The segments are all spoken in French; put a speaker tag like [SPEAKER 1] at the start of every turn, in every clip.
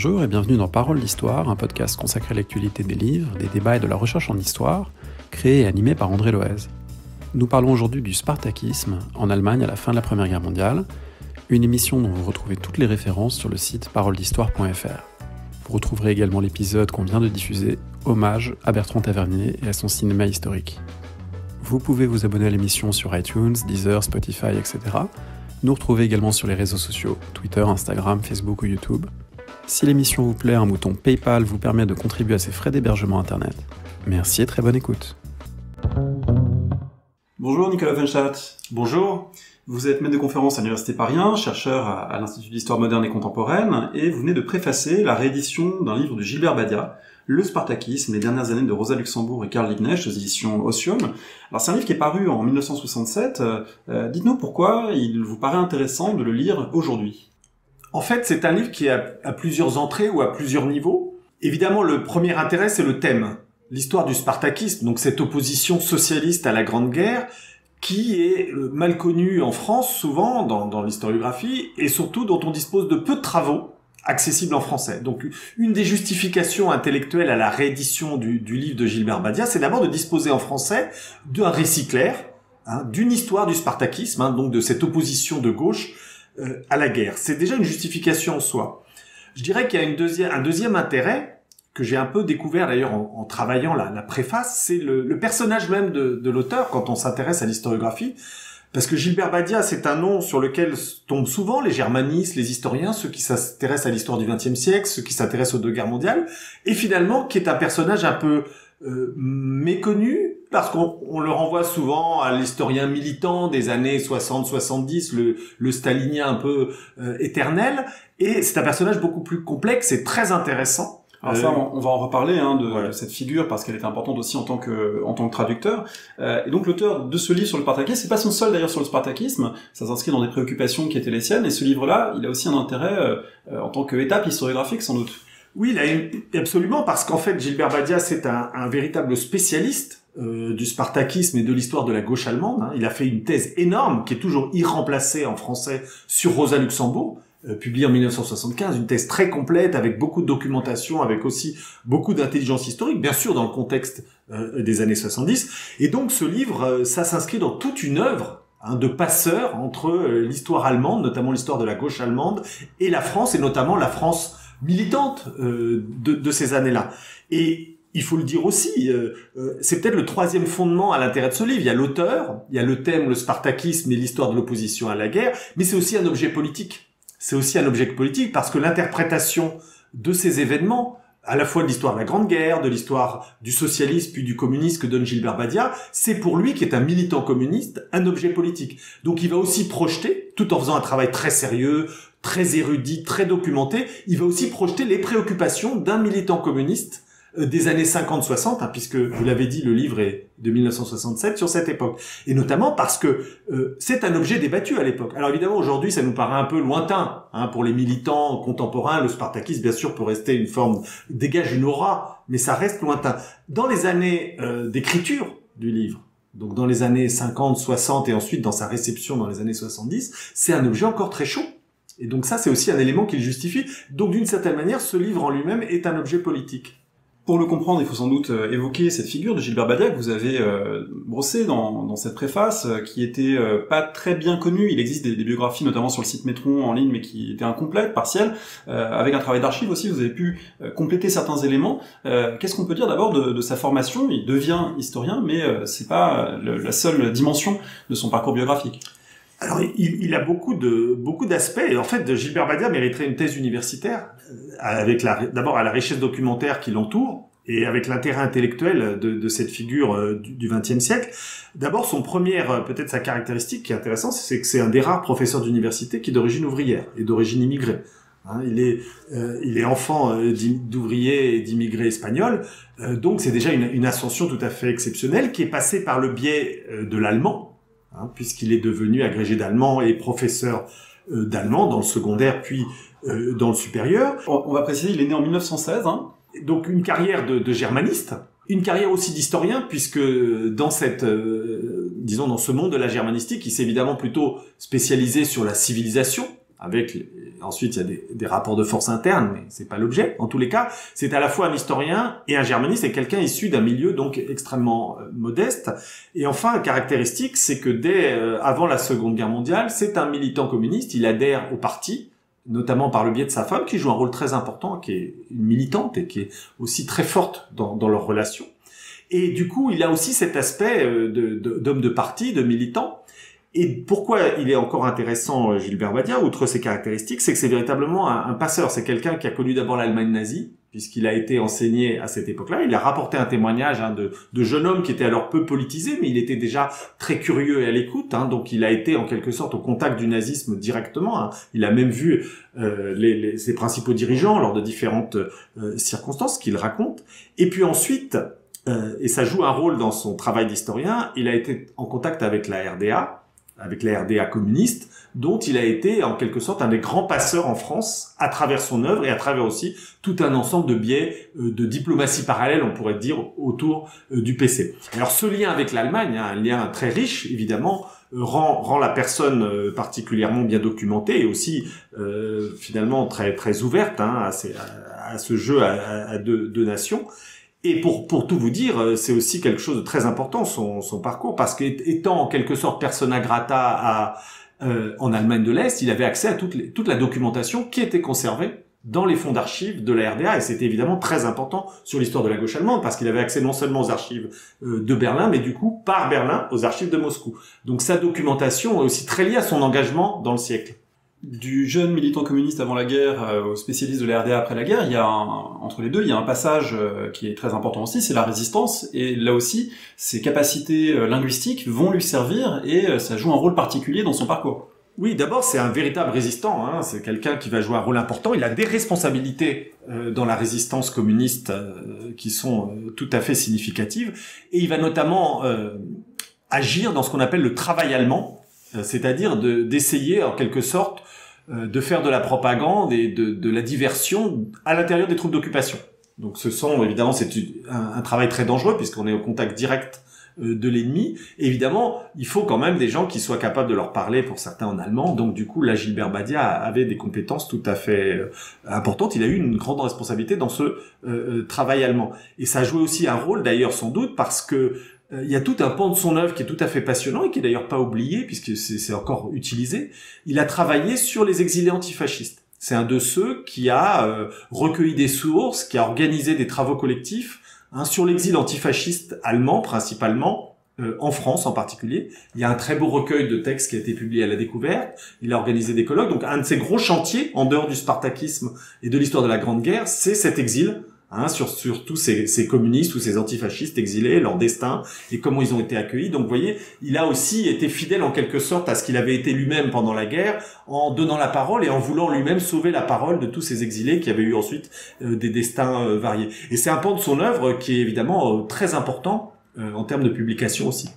[SPEAKER 1] Bonjour et bienvenue dans Parole d'Histoire, un podcast consacré à l'actualité des livres, des débats et de la recherche en histoire, créé et animé par André Loez. Nous parlons aujourd'hui du spartakisme en Allemagne à la fin de la Première Guerre mondiale, une émission dont vous retrouvez toutes les références sur le site paroledhistoire.fr. Vous retrouverez également l'épisode qu'on vient de diffuser, hommage à Bertrand Tavernier et à son cinéma historique. Vous pouvez vous abonner à l'émission sur iTunes, Deezer, Spotify, etc. Nous retrouver également sur les réseaux sociaux, Twitter, Instagram, Facebook ou YouTube. Si l'émission vous plaît, un bouton PayPal vous permet de contribuer à ses frais d'hébergement internet. Merci et très bonne écoute. Bonjour Nicolas Offenstadt.
[SPEAKER 2] Bonjour.
[SPEAKER 1] Vous êtes maître de conférence à l'Université Paris 1, chercheur à l'Institut d'Histoire moderne et contemporaine, et vous venez de préfacer la réédition d'un livre de Gilbert Badia, Le Spartakisme, les dernières années de Rosa Luxembourg et Karl Liebknecht, aux éditions Otium. Alors c'est un livre qui est paru en 1967. Dites-nous pourquoi il vous paraît intéressant de le lire aujourd'hui.
[SPEAKER 2] En fait, c'est un livre qui a plusieurs entrées ou à plusieurs niveaux. Évidemment, le premier intérêt, c'est le thème. L'histoire du spartakisme, donc cette opposition socialiste à la Grande Guerre, qui est mal connue en France, souvent, dans l'historiographie, et surtout dont on dispose de peu de travaux accessibles en français. Donc, une des justifications intellectuelles à la réédition du livre de Gilbert Badia, c'est d'abord de disposer en français d'un récit clair, d'une histoire du spartakisme, donc de cette opposition de gauche à la guerre. C'est déjà une justification en soi. Je dirais qu'il y a un deuxième intérêt, que j'ai un peu découvert d'ailleurs en travaillant la préface, c'est le personnage même de l'auteur quand on s'intéresse à l'historiographie. Parce que Gilbert Badia, c'est un nom sur lequel tombent souvent les germanistes, les historiens, ceux qui s'intéressent à l'histoire du XXe siècle, ceux qui s'intéressent aux deux guerres mondiales, et finalement qui est un personnage un peu méconnu, parce qu'on le renvoie souvent à l'historien militant des années 60-70, le stalinien un peu éternel, et c'est un personnage beaucoup plus complexe et très intéressant.
[SPEAKER 1] Alors ça, on va en reparler de cette figure parce qu'elle est importante aussi en tant que traducteur. Et donc l'auteur de ce livre sur le spartakisme, c'est pas son seul d'ailleurs sur le spartakisme. Ça s'inscrit dans des préoccupations qui étaient les siennes. Et ce livre-là, il a aussi un intérêt en tant qu'étape historiographique sans doute.
[SPEAKER 2] Oui, absolument, parce qu'en fait, Gilbert Badia, c'est un véritable spécialiste du spartakisme et de l'histoire de la gauche allemande. Il a fait une thèse énorme qui est toujours irremplacée en français sur Rosa Luxembourg, publiée en 1975, une thèse très complète avec beaucoup de documentation, avec aussi beaucoup d'intelligence historique, bien sûr dans le contexte des années 70. Et donc ce livre, ça s'inscrit dans toute une œuvre de passeur entre l'histoire allemande, notamment l'histoire de la gauche allemande, et la France, et notamment la France militante de ces années-là. Et il faut le dire aussi, c'est peut-être le troisième fondement à l'intérêt de ce livre. Il y a l'auteur, il y a le thème, le spartakisme et l'histoire de l'opposition à la guerre, mais c'est aussi un objet politique. C'est aussi un objet politique parce que l'interprétation de ces événements, à la fois de l'histoire de la Grande Guerre, de l'histoire du socialisme puis du communisme que donne Gilbert Badia, c'est pour lui, qui est un militant communiste, un objet politique. Donc il va aussi projeter, tout en faisant un travail très sérieux, très érudit, très documenté, il va aussi projeter les préoccupations d'un militant communiste des années 50-60, puisque, vous l'avez dit, le livre est de 1967, sur cette époque. Et notamment parce que c'est un objet débattu à l'époque. Alors évidemment, aujourd'hui, ça nous paraît un peu lointain. Pour les militants contemporains, le spartakisme, bien sûr, peut rester une forme, dégage une aura, mais ça reste lointain. Dans les années d'écriture du livre, donc dans les années 50, 60, et ensuite dans sa réception dans les années 70, c'est un objet encore très chaud. Et donc ça, c'est aussi un élément qui le justifie. Donc d'une certaine manière, ce livre en lui-même est un objet politique.
[SPEAKER 1] Pour le comprendre, il faut sans doute évoquer cette figure de Gilbert Badia que vous avez brossée dans cette préface, qui était pas très bien connue. Il existe des biographies, notamment sur le site Métron en ligne, mais qui étaient incomplètes, partielles. Avec un travail d'archives aussi, vous avez pu compléter certains éléments. Qu'est-ce qu'on peut dire d'abord de sa formation? Il devient historien, mais c'est pas la seule dimension de son parcours biographique.
[SPEAKER 2] Alors, il a beaucoup d'aspects. Et en fait, Gilbert Badia mériterait une thèse universitaire, avec d'abord à la richesse documentaire qui l'entoure, et avec l'intérêt intellectuel de cette figure du XXe siècle. D'abord, peut-être sa caractéristique qui est intéressante, c'est que c'est un des rares professeurs d'université qui est d'origine ouvrière et d'origine immigrée. Il est enfant d'ouvriers et d'immigrés espagnols, donc c'est déjà une ascension tout à fait exceptionnelle qui est passée par le biais de l'allemand, puisqu'il est devenu agrégé d'allemand et professeur d'allemand dans le secondaire puis dans le supérieur.
[SPEAKER 1] On va préciser, il est né en 1916.
[SPEAKER 2] Donc une carrière de germaniste, une carrière aussi d'historien, puisque dans dans ce monde de la germanistique, il s'est évidemment plutôt spécialisé sur la civilisation, avec ensuite il y a des rapports de force internes, mais c'est pas l'objet. En tous les cas, c'est à la fois un historien et un germaniste, et quelqu'un issu d'un milieu donc extrêmement modeste. Et enfin, caractéristique, c'est que dès avant la Seconde Guerre mondiale, c'est un militant communiste. Il adhère au parti, notamment par le biais de sa femme, qui joue un rôle très important, qui est une militante et qui est aussi très forte dans leur relation. Et du coup, il a aussi cet aspect d'homme de parti, de militant. Et pourquoi il est encore intéressant, Gilbert Badia, outre ses caractéristiques, c'est que c'est véritablement un passeur. C'est quelqu'un qui a connu d'abord l'Allemagne nazie, puisqu'il a été enseigné à cette époque-là. Il a rapporté un témoignage de jeunes hommes qui étaient alors peu politisés, mais il était déjà très curieux et à l'écoute. Donc il a été en quelque sorte au contact du nazisme directement. Il a même vu ses principaux dirigeants lors de différentes circonstances qu'il raconte. Et puis ensuite, et ça joue un rôle dans son travail d'historien, il a été en contact avec la RDA communiste, dont il a été en quelque sorte un des grands passeurs en France à travers son œuvre et à travers aussi tout un ensemble de biais de diplomatie parallèle, on pourrait dire, autour du PC. Alors ce lien avec l'Allemagne, un lien très riche évidemment, rend la personne particulièrement bien documentée et aussi finalement très très ouverte à ce jeu à deux nations. Et pour tout vous dire, c'est aussi quelque chose de très important, son parcours, parce qu'étant en quelque sorte persona grata en Allemagne de l'Est, il avait accès à toute la documentation qui était conservée dans les fonds d'archives de la RDA, et c'était évidemment très important sur l'histoire de la gauche allemande, parce qu'il avait accès non seulement aux archives de Berlin, mais du coup, par Berlin, aux archives de Moscou. Donc sa documentation est aussi très liée à son engagement dans le siècle.
[SPEAKER 1] Du jeune militant communiste avant la guerre au spécialiste de la RDA après la guerre, entre les deux, il y a un passage qui est très important aussi, c'est la résistance, et là aussi, ses capacités linguistiques vont lui servir, et ça joue un rôle particulier dans son parcours.
[SPEAKER 2] Oui, d'abord, c'est un véritable résistant, c'est quelqu'un qui va jouer un rôle important, il a des responsabilités dans la résistance communiste qui sont tout à fait significatives, et il va notamment agir dans ce qu'on appelle le travail allemand, c'est-à-dire d'essayer en quelque sorte de faire de la propagande et de la diversion à l'intérieur des troupes d'occupation. Donc c'est un travail très dangereux puisqu'on est au contact direct de l'ennemi. Et évidemment, il faut quand même des gens qui soient capables de leur parler, pour certains en allemand. Donc du coup, là, Gilbert Badia avait des compétences tout à fait importantes. Il a eu une grande responsabilité dans ce travail allemand. Et ça a joué aussi un rôle, d'ailleurs, sans doute, parce que il y a tout un pan de son œuvre qui est tout à fait passionnant et qui est d'ailleurs pas oublié puisque c'est encore utilisé. Il a travaillé sur les exilés antifascistes. C'est un de ceux qui a recueilli des sources, qui a organisé des travaux collectifs sur l'exil antifasciste allemand principalement, en France en particulier. Il y a un très beau recueil de textes qui a été publié à La Découverte. Il a organisé des colloques. Donc un de ses gros chantiers, en dehors du spartakisme et de l'histoire de la Grande Guerre, c'est cet exil. Sur tous ces communistes ou ces antifascistes exilés, leur destin et comment ils ont été accueillis. Donc vous voyez, il a aussi été fidèle en quelque sorte à ce qu'il avait été lui-même pendant la guerre, en donnant la parole et en voulant lui-même sauver la parole de tous ces exilés qui avaient eu ensuite des destins variés. Et c'est un pan de son œuvre qui est évidemment très important en termes de publication aussi.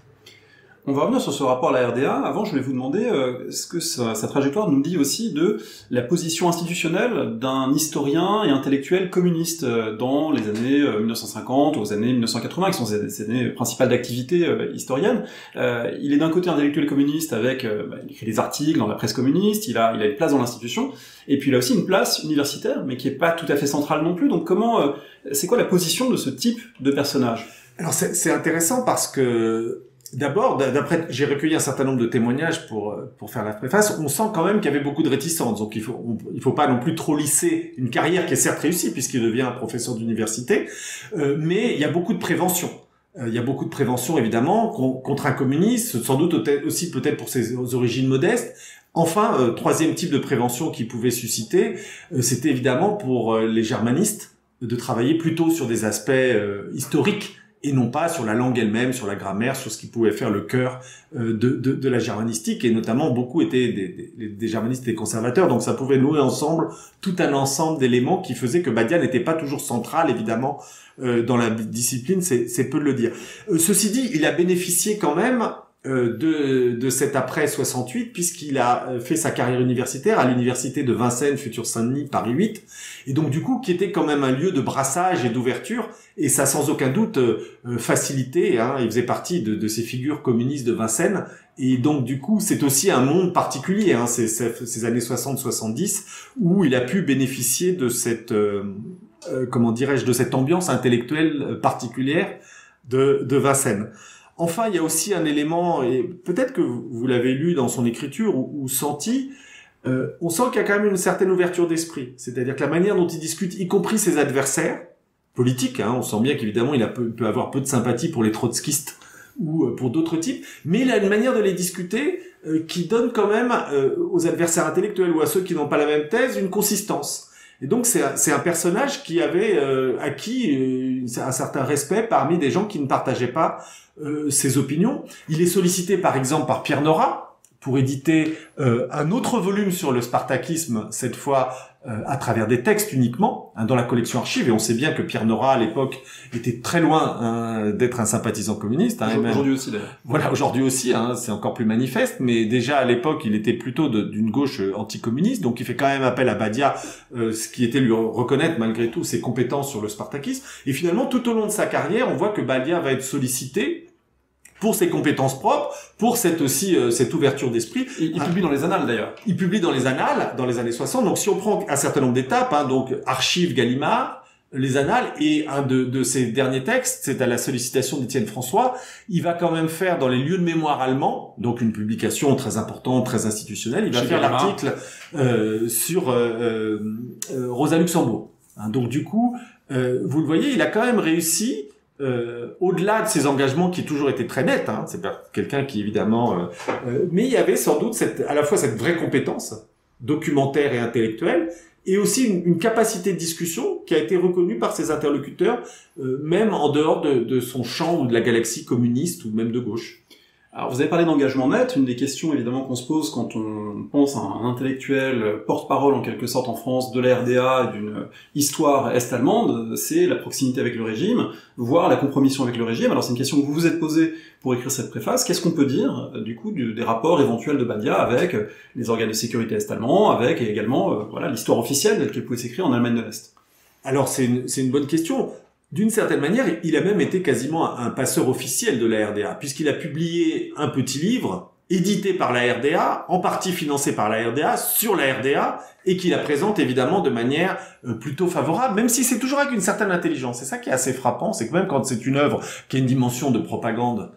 [SPEAKER 1] On va revenir sur ce rapport à la RDA. Avant, je voulais vous demander ce que sa trajectoire nous dit aussi de la position institutionnelle d'un historien et intellectuel communiste dans les années 1950 aux années 1980, qui sont ces années principales d'activité historienne. Il est d'un côté intellectuel communiste avec, il écrit des articles dans la presse communiste, il a une place dans l'institution, et puis il a aussi une place universitaire, mais qui est pas tout à fait centrale non plus. Donc c'est quoi la position de ce type de personnage?
[SPEAKER 2] Alors c'est intéressant parce que d'abord, j'ai recueilli un certain nombre de témoignages pour faire la préface. On sent quand même qu'il y avait beaucoup de réticences. Donc il faut pas non plus trop lisser une carrière qui est certes réussie puisqu'il devient professeur d'université, mais il y a beaucoup de prévention. Il y a beaucoup de prévention évidemment contre un communiste, sans doute aussi peut-être pour ses origines modestes. Enfin, troisième type de prévention qu'il pouvait susciter, c'était évidemment pour les germanistes de travailler plutôt sur des aspects historiques et non pas sur la langue elle-même, sur la grammaire, sur ce qui pouvait faire le cœur de la germanistique, et notamment beaucoup étaient des germanistes et des conservateurs, donc ça pouvait nouer ensemble tout un ensemble d'éléments qui faisaient que Badia n'était pas toujours central, évidemment, dans la discipline, c'est peu de le dire. Ceci dit, il a bénéficié quand même de cet après 68, puisqu'il a fait sa carrière universitaire à l'université de Vincennes, futur Saint-Denis, Paris 8, et donc du coup qui était quand même un lieu de brassage et d'ouverture, et ça sans aucun doute facilité, hein, il faisait partie de ces figures communistes de Vincennes, et donc du coup c'est aussi un monde particulier, hein, ces années 60-70, où il a pu bénéficier de cette, comment dirais-je, de cette ambiance intellectuelle particulière de Vincennes. Enfin, il y a aussi un élément, et peut-être que vous l'avez lu dans son écriture ou senti, on sent qu'il y a quand même une certaine ouverture d'esprit. C'est-à-dire que la manière dont il discute, y compris ses adversaires politiques, hein, on sent bien qu'évidemment il peut avoir peu de sympathie pour les trotskistes ou pour d'autres types, mais il a une manière de les discuter qui donne quand même aux adversaires intellectuels ou à ceux qui n'ont pas la même thèse une consistance. Et donc c'est un personnage qui avait acquis un certain respect parmi des gens qui ne partageaient pas ses opinions. Il est sollicité par exemple par Pierre Nora pour éditer un autre volume sur le spartakisme, cette fois à travers des textes uniquement, hein, dans la collection Archives, et on sait bien que Pierre Nora à l'époque était très loin d'être un sympathisant communiste. Hein,
[SPEAKER 3] aujourd'hui aussi d'ailleurs.
[SPEAKER 2] Voilà, aujourd'hui aussi, hein, c'est encore plus manifeste, mais déjà à l'époque il était plutôt d'une gauche anticommuniste, donc il fait quand même appel à Badia, ce qui était lui reconnaître malgré tout ses compétences sur le spartakisme, et finalement tout au long de sa carrière on voit que Badia va être sollicité pour ses compétences propres, pour cette ouverture d'esprit.
[SPEAKER 3] Il publie dans les Annales d'ailleurs.
[SPEAKER 2] Il publie dans les Annales, dans les années 60. Donc si on prend un certain nombre d'étapes, hein, donc Archives Gallimard, les Annales, et un de ses derniers textes, c'est à la sollicitation d'Étienne François, il va quand même faire dans les lieux de mémoire allemands, donc une publication très importante, très institutionnelle, il va faire l'article sur Rosa Luxembourg. Hein, donc du coup, vous le voyez, il a quand même réussi, au-delà de ses engagements qui toujours étaient très nets, hein, c'est quelqu'un qui évidemment, mais il y avait sans doute à la fois cette vraie compétence documentaire et intellectuelle, et aussi une capacité de discussion qui a été reconnue par ses interlocuteurs, même en dehors de son champ ou de la galaxie communiste ou même de gauche.
[SPEAKER 3] Alors vous avez parlé d'engagement net, une des questions évidemment qu'on se pose quand on pense à un intellectuel porte-parole en quelque sorte en France de la RDA, d'une histoire est-allemande, c'est la proximité avec le régime, voire la compromission avec le régime. Alors c'est une question que vous vous êtes posée pour écrire cette préface. Qu'est-ce qu'on peut dire du coup des rapports éventuels de Badia avec les organes de sécurité est-allemands, avec également voilà l'histoire officielle telle qu'elle pouvait s'écrire en Allemagne de l'Est?
[SPEAKER 2] Alors c'est une bonne question. D'une certaine manière, il a même été quasiment un passeur officiel de la RDA, puisqu'il a publié un petit livre, édité par la RDA, en partie financé par la RDA, sur la RDA, et qui la présente évidemment de manière plutôt favorable, même si c'est toujours avec une certaine intelligence. C'est ça qui est assez frappant, c'est que même quand c'est une œuvre qui a une dimension de propagande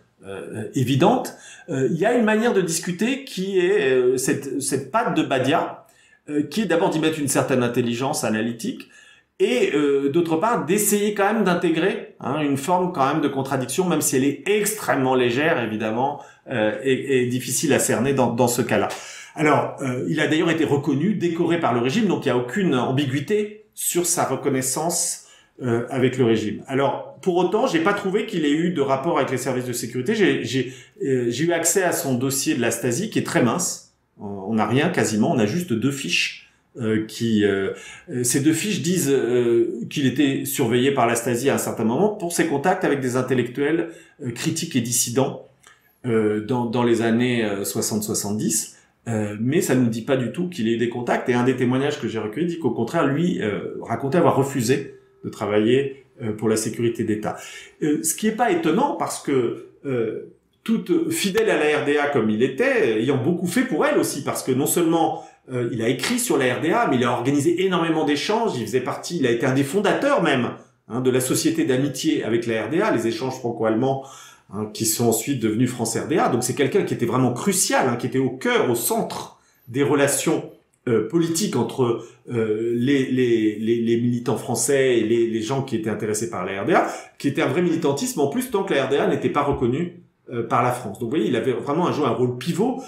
[SPEAKER 2] évidente, il y a une manière de discuter qui est cette patte de Badia, qui est d'abord d'y mettre une certaine intelligence analytique, et d'autre part d'essayer quand même d'intégrer une forme quand même de contradiction, même si elle est extrêmement légère évidemment et difficile à cerner dans ce cas-là. Alors il a d'ailleurs été reconnu, décoré par le régime, donc il n'y a aucune ambiguïté sur sa reconnaissance avec le régime. Alors pour autant, j'ai pas trouvé qu'il ait eu de rapport avec les services de sécurité. J'ai eu accès à son dossier de la Stasi qui est très mince. On n'a rien quasiment, on a juste 2 fiches. Ces 2 fiches disent qu'il était surveillé par la Stasi à un certain moment pour ses contacts avec des intellectuels critiques et dissidents dans les années 60-70, mais ça ne nous dit pas du tout qu'il ait eu des contacts, et un des témoignages que j'ai recueillis dit qu'au contraire, lui racontait avoir refusé de travailler pour la sécurité d'État. Ce qui n'est pas étonnant parce que toute fidèle à la RDA comme il était, ayant beaucoup fait pour elle aussi, parce que non seulement il a écrit sur la RDA, mais il a organisé énormément d'échanges. Il a été un des fondateurs même de la société d'amitié avec la RDA, les échanges franco-allemands qui sont ensuite devenus France-RDA. Donc c'est quelqu'un qui était vraiment crucial, qui était au cœur, au centre des relations politiques entre les militants français et les gens qui étaient intéressés par la RDA, qui était un vrai militantisme en plus tant que la RDA n'était pas reconnue par la France. Donc vous voyez, il avait vraiment joué un rôle pivot,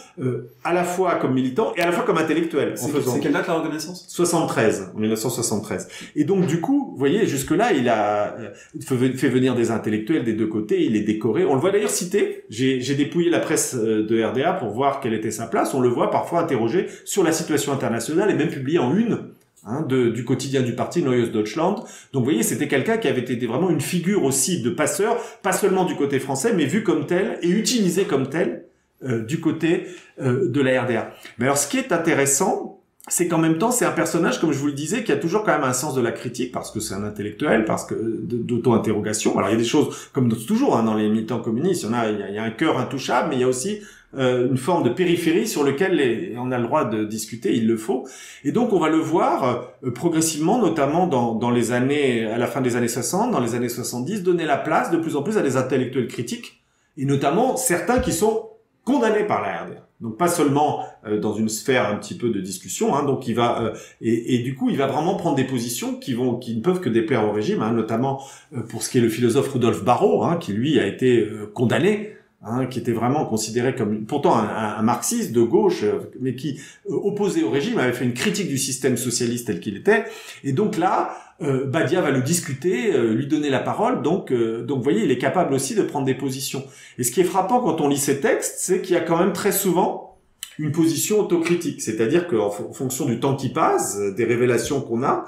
[SPEAKER 2] à la fois comme militant et à la fois comme intellectuel.
[SPEAKER 3] C'est quelle date la reconnaissance?
[SPEAKER 2] 73, en 1973. Et donc du coup, vous voyez, jusque-là, il a fait venir des intellectuels des 2 côtés, il est décoré. On le voit d'ailleurs cité, j'ai dépouillé la presse de RDA pour voir quelle était sa place. On le voit parfois interrogé sur la situation internationale et même publié en une du quotidien du parti, Neues Deutschland. Donc vous voyez, c'était quelqu'un qui avait été vraiment une figure aussi de passeur, pas seulement du côté français, mais vu comme tel et utilisé comme tel du côté de la RDA. Mais alors, ce qui est intéressant, c'est qu'en même temps, c'est un personnage, comme je vous le disais, qui a toujours quand même un sens de la critique, parce que c'est un intellectuel, parce que d'auto-interrogation. Alors, il y a des choses, comme toujours dans les militants communistes, il y a un cœur intouchable, mais il y a aussi une forme de périphérie sur lequel on a le droit de discuter, il le faut. Et donc, on va le voir progressivement, notamment dans les années, à la fin des années 60, dans les années 70, donner la place de plus en plus à des intellectuels critiques, et notamment certains qui sont condamnés par la RDA. Donc pas seulement dans une sphère un petit peu de discussion, hein, donc il va et du coup il va vraiment prendre des positions qui ne peuvent que déplaire au régime, hein, notamment pour ce qui est le philosophe Rudolf Barrow, hein, qui lui a été condamné, hein, qui était vraiment considéré comme pourtant un marxiste de gauche, mais qui opposé au régime avait fait une critique du système socialiste tel qu'il était, et donc là Badia va le discuter, lui donner la parole, donc vous voyez, il est capable aussi de prendre des positions. Et ce qui est frappant quand on lit ces textes, c'est qu'il y a quand même très souvent une position autocritique, c'est-à-dire qu'en fonction du temps qui passe, des révélations qu'on a,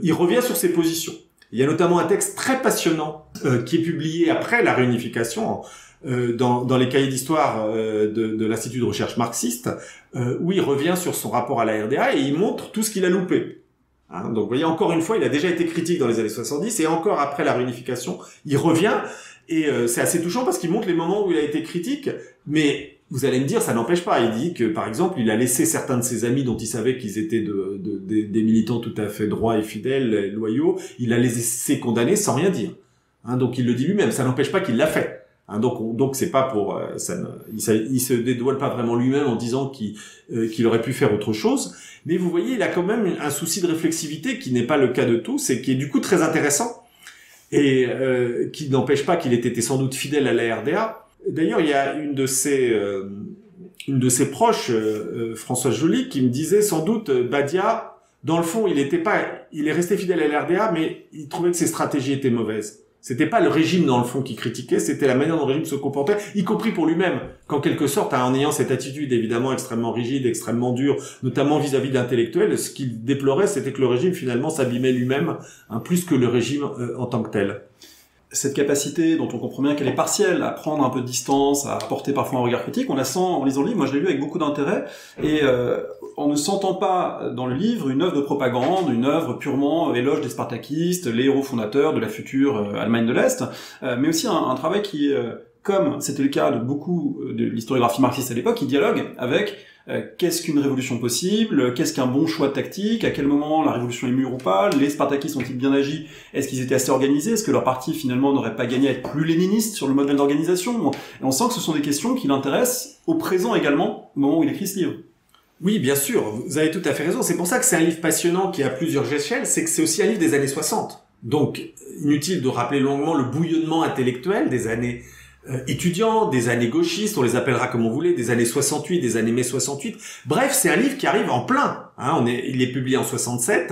[SPEAKER 2] il revient sur ses positions. Il y a notamment un texte très passionnant qui est publié après la réunification dans les cahiers d'histoire de l'Institut de recherche marxiste, où il revient sur son rapport à la RDA et il montre tout ce qu'il a loupé. Hein, donc vous voyez, encore une fois, il a déjà été critique dans les années 70 et encore après la réunification, il revient et c'est assez touchant parce qu'il montre les moments où il a été critique, mais vous allez me dire, ça n'empêche pas. Il dit que, par exemple, il a laissé certains de ses amis dont il savait qu'ils étaient des militants tout à fait droits et fidèles, loyaux, il a laissé condamner sans rien dire. Hein, donc il le dit lui-même, ça n'empêche pas qu'il l'a fait. Hein, donc c'est pas pour il se dédouane pas vraiment lui-même en disant qu'il aurait pu faire autre chose, mais vous voyez, il a quand même un souci de réflexivité qui n'est pas le cas de tous et qui est du coup très intéressant et qui n'empêche pas qu'il ait été sans doute fidèle à la RDA. D'ailleurs, il y a une de ses proches, Françoise Joly, qui me disait sans doute Badia, dans le fond, il est resté fidèle à la RDA, mais il trouvait que ses stratégies étaient mauvaises. C'était pas le régime dans le fond qui critiquait, c'était la manière dont le régime se comportait, y compris pour lui-même, qu'en quelque sorte, en ayant cette attitude évidemment extrêmement rigide, extrêmement dure, notamment vis-à-vis d'intellectuels, ce qu'il déplorait, c'était que le régime finalement s'abîmait lui-même, hein, plus que le régime en tant que tel.
[SPEAKER 3] Cette capacité dont on comprend bien qu'elle est partielle, à prendre un peu de distance, à apporter parfois un regard critique, on la sent en lisant le livre. Moi, je l'ai lu avec beaucoup d'intérêt, et en ne sentant pas dans le livre une œuvre de propagande, une œuvre purement éloge des spartakistes, les héros fondateurs de la future Allemagne de l'Est, mais aussi un travail qui, comme c'était le cas de beaucoup de l'historiographie marxiste à l'époque, qui dialogue avec qu'est-ce qu'une révolution possible, qu'est-ce qu'un bon choix tactique, à quel moment la révolution est mûre ou pas, les spartakistes ont-ils bien agi, est-ce qu'ils étaient assez organisés, est-ce que leur parti finalement n'aurait pas gagné à être plus léniniste sur le modèle d'organisation. Et on sent que ce sont des questions qui l'intéressent au présent également, au moment où il écrit ce livre.
[SPEAKER 2] Oui, bien sûr, vous avez tout à fait raison. C'est pour ça que c'est un livre passionnant qui a plusieurs échelles, c'est que c'est aussi un livre des années 60. Donc, inutile de rappeler longuement le bouillonnement intellectuel des années étudiants, des années gauchistes, on les appellera comme on voulait, des années 68, des années mai 68. Bref, c'est un livre qui arrive en plein. Hein, il est publié en 67,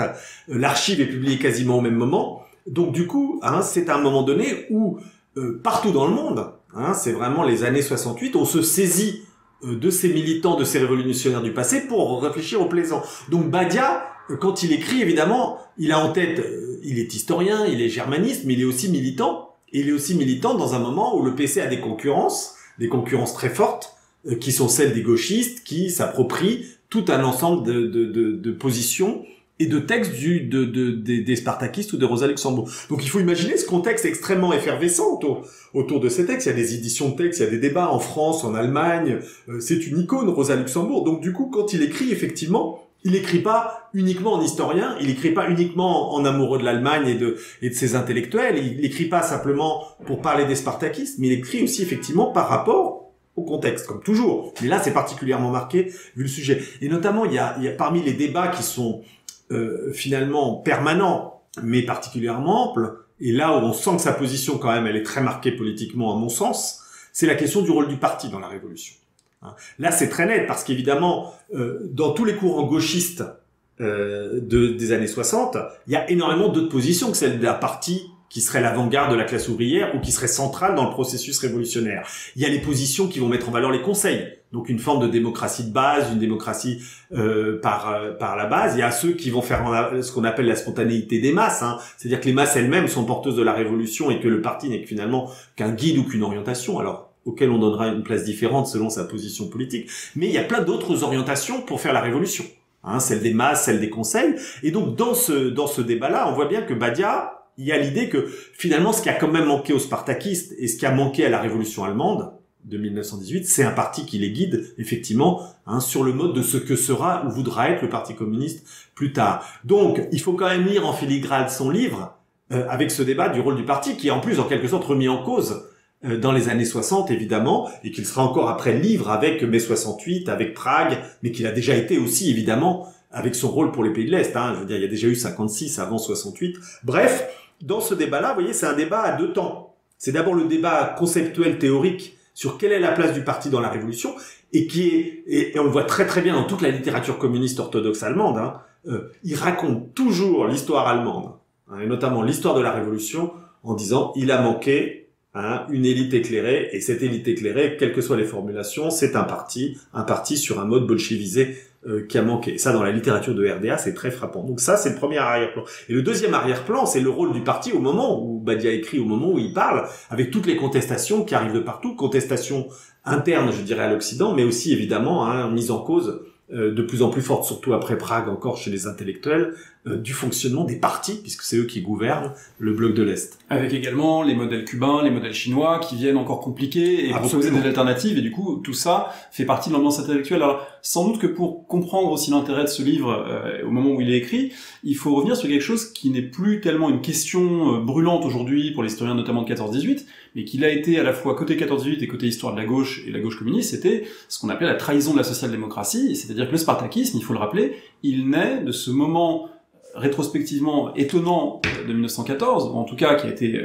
[SPEAKER 2] l'archive est publiée quasiment au même moment. Donc du coup, hein, c'est à un moment donné où partout dans le monde, hein, c'est vraiment les années 68, on se saisit de ces militants, de ces révolutionnaires du passé pour réfléchir au présent. Donc Badia, quand il écrit, évidemment, il a en tête, il est historien, il est germaniste, mais il est aussi militant. Et il est aussi militant dans un moment où le PC a des concurrences très fortes, qui sont celles des gauchistes, qui s'approprient tout un ensemble de positions et de textes des spartakistes ou de Rosa Luxembourg. Donc il faut imaginer ce contexte extrêmement effervescent autour de ces textes. Il y a des éditions de textes, il y a des débats en France, en Allemagne. C'est une icône, Rosa Luxembourg. Donc du coup, quand il écrit, effectivement, il écrit pas uniquement en historien, il écrit pas uniquement en amoureux de l'Allemagne et de ses intellectuels, il écrit pas simplement pour parler des spartakistes, mais il écrit aussi effectivement par rapport au contexte, comme toujours. Mais là, c'est particulièrement marqué vu le sujet. Et notamment, il y a parmi les débats qui sont finalement permanents, mais particulièrement amples, et là où on sent que sa position quand même, elle est très marquée politiquement à mon sens, c'est la question du rôle du parti dans la Révolution. Là, c'est très net parce qu'évidemment, dans tous les courants gauchistes des années 60, il y a énormément d'autres positions que celle d'un parti qui serait l'avant-garde de la classe ouvrière ou qui serait centrale dans le processus révolutionnaire. Il y a les positions qui vont mettre en valeur les conseils, donc une forme de démocratie de base, une démocratie par la base. Il y a ceux qui vont faire ce qu'on appelle la spontanéité des masses, hein. C'est-à-dire que les masses elles-mêmes sont porteuses de la révolution et que le parti n'est finalement qu'un guide ou qu'une orientation. Alors, auquel on donnera une place différente selon sa position politique. Mais il y a plein d'autres orientations pour faire la révolution. Celle des masses, celle des conseils. Et donc, dans ce débat-là, on voit bien que Badia, il y a l'idée que, finalement, ce qui a quand même manqué aux spartakistes et ce qui a manqué à la révolution allemande de 1918, c'est un parti qui les guide, effectivement, sur le mode de ce que sera ou voudra être le Parti communiste plus tard. Donc, il faut quand même lire en filigrane son livre, avec ce débat du rôle du parti, qui est en plus, en quelque sorte, remis en cause dans les années 60, évidemment, et qu'il sera encore après livre avec mai 68, avec Prague, mais qu'il a déjà été aussi, évidemment, avec son rôle pour les pays de l'Est. Je veux dire, il y a déjà eu 56 avant 68. Bref, dans ce débat-là, vous voyez, c'est un débat à deux temps. C'est d'abord le débat conceptuel, théorique, sur quelle est la place du parti dans la révolution, et et on le voit très très bien dans toute la littérature communiste orthodoxe allemande, il raconte toujours l'histoire allemande, et notamment l'histoire de la révolution, en disant il a manqué une élite éclairée, et cette élite éclairée, quelles que soient les formulations, c'est un parti sur un mode bolchevisé qui a manqué. Et ça, dans la littérature de RDA, c'est très frappant. Donc ça, c'est le premier arrière-plan. Et le deuxième arrière-plan, c'est le rôle du parti au moment où Badia écrit, au moment où il parle, avec toutes les contestations qui arrivent de partout, contestations internes, je dirais, à l'Occident, mais aussi, évidemment, mise en cause de plus en plus forte, surtout après Prague, encore chez les intellectuels, du fonctionnement des partis, puisque c'est eux qui gouvernent le bloc de l'Est.
[SPEAKER 3] Avec également les modèles cubains, les modèles chinois, qui viennent encore compliquer et proposer des alternatives, et du coup, tout ça fait partie de l'ambiance intellectuelle. Alors, sans doute que pour comprendre aussi l'intérêt de ce livre, au moment où il est écrit, il faut revenir sur quelque chose qui n'est plus tellement une question brûlante aujourd'hui pour les historiens notamment de 14-18, mais qui l'a été à la fois côté 14-18 et côté histoire de la gauche et la gauche communiste, c'était ce qu'on appelait la trahison de la social-démocratie, c'est-à-dire que le spartakisme, il faut le rappeler, il naît de ce moment rétrospectivement étonnant de 1914, ou en tout cas qui a été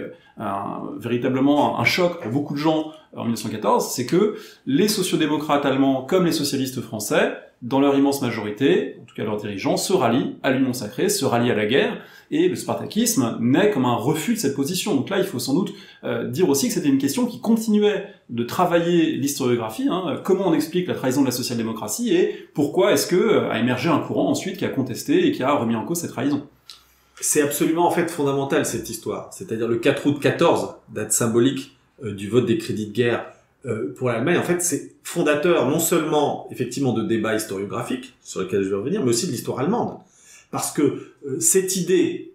[SPEAKER 3] véritablement un choc pour beaucoup de gens en 1914, c'est que les sociodémocrates allemands comme les socialistes français, dans leur immense majorité, en tout cas leurs dirigeants, se rallient à l'Union sacrée, se rallient à la guerre, et le spartakisme naît comme un refus de cette position. Donc là, il faut sans doute dire aussi que c'était une question qui continuait de travailler l'historiographie, comment on explique la trahison de la social-démocratie, et pourquoi est-ce que a émergé un courant ensuite qui a contesté et qui a remis en cause cette trahison.
[SPEAKER 2] C'est absolument en fait fondamental cette histoire, c'est-à-dire le 4 août 14, date symbolique du vote des crédits de guerre pour l'Allemagne. En fait, c'est fondateur non seulement effectivement de débats historiographiques sur lesquels je vais revenir, mais aussi de l'histoire allemande, parce que cette idée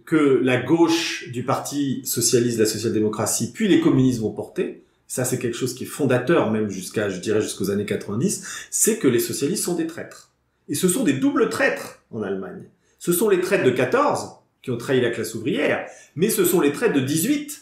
[SPEAKER 2] que la gauche du parti socialiste, la social-démocratie, puis les communistes vont porter, ça c'est quelque chose qui est fondateur même jusqu'aux années 90, c'est que les socialistes sont des traîtres. Et ce sont des doubles traîtres en Allemagne. Ce sont les traîtres de 14 qui ont trahi la classe ouvrière, mais ce sont les traîtres de 18,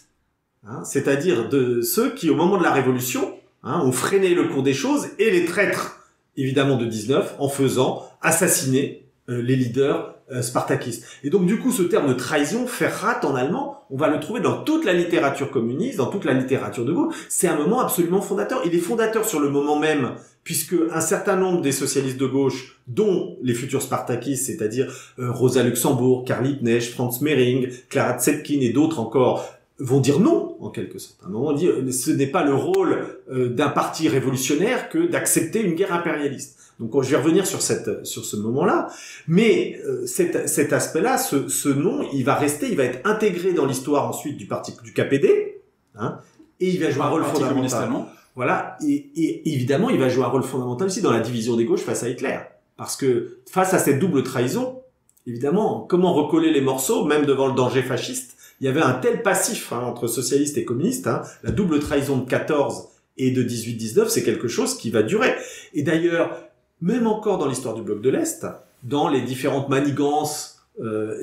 [SPEAKER 2] c'est-à-dire de ceux qui, au moment de la Révolution, ont freiné le cours des choses, et les traîtres, évidemment, de 19, en faisant assassiner les leaders spartakistes. Et donc, du coup, ce terme de trahison, Verrat en allemand, on va le trouver dans toute la littérature communiste, dans toute la littérature de gauche. C'est un moment absolument fondateur. Il est fondateur sur le moment même, puisque un certain nombre des socialistes de gauche, dont les futurs spartakistes, c'est-à-dire Rosa Luxemburg, Karl Liebknecht, Franz Mehring, Clara Zetkin et d'autres encore, vont dire non, en quelque sorte. À un moment, on dit ce n'est pas le rôle d'un parti révolutionnaire que d'accepter une guerre impérialiste. Donc je vais revenir sur ce moment-là, mais cet aspect-là, ce nom, il va être intégré dans l'histoire ensuite du parti du KPD, et il va jouer un rôle fondamental. Voilà, et évidemment, il va jouer un rôle fondamental aussi dans la division des gauches face à Hitler, parce que face à cette double trahison, évidemment, comment recoller les morceaux, même devant le danger fasciste? Il y avait un tel passif entre socialistes et communistes, la double trahison de 14 et de 18-19, c'est quelque chose qui va durer. Et d'ailleurs, même encore dans l'histoire du bloc de l'Est, dans les différentes manigances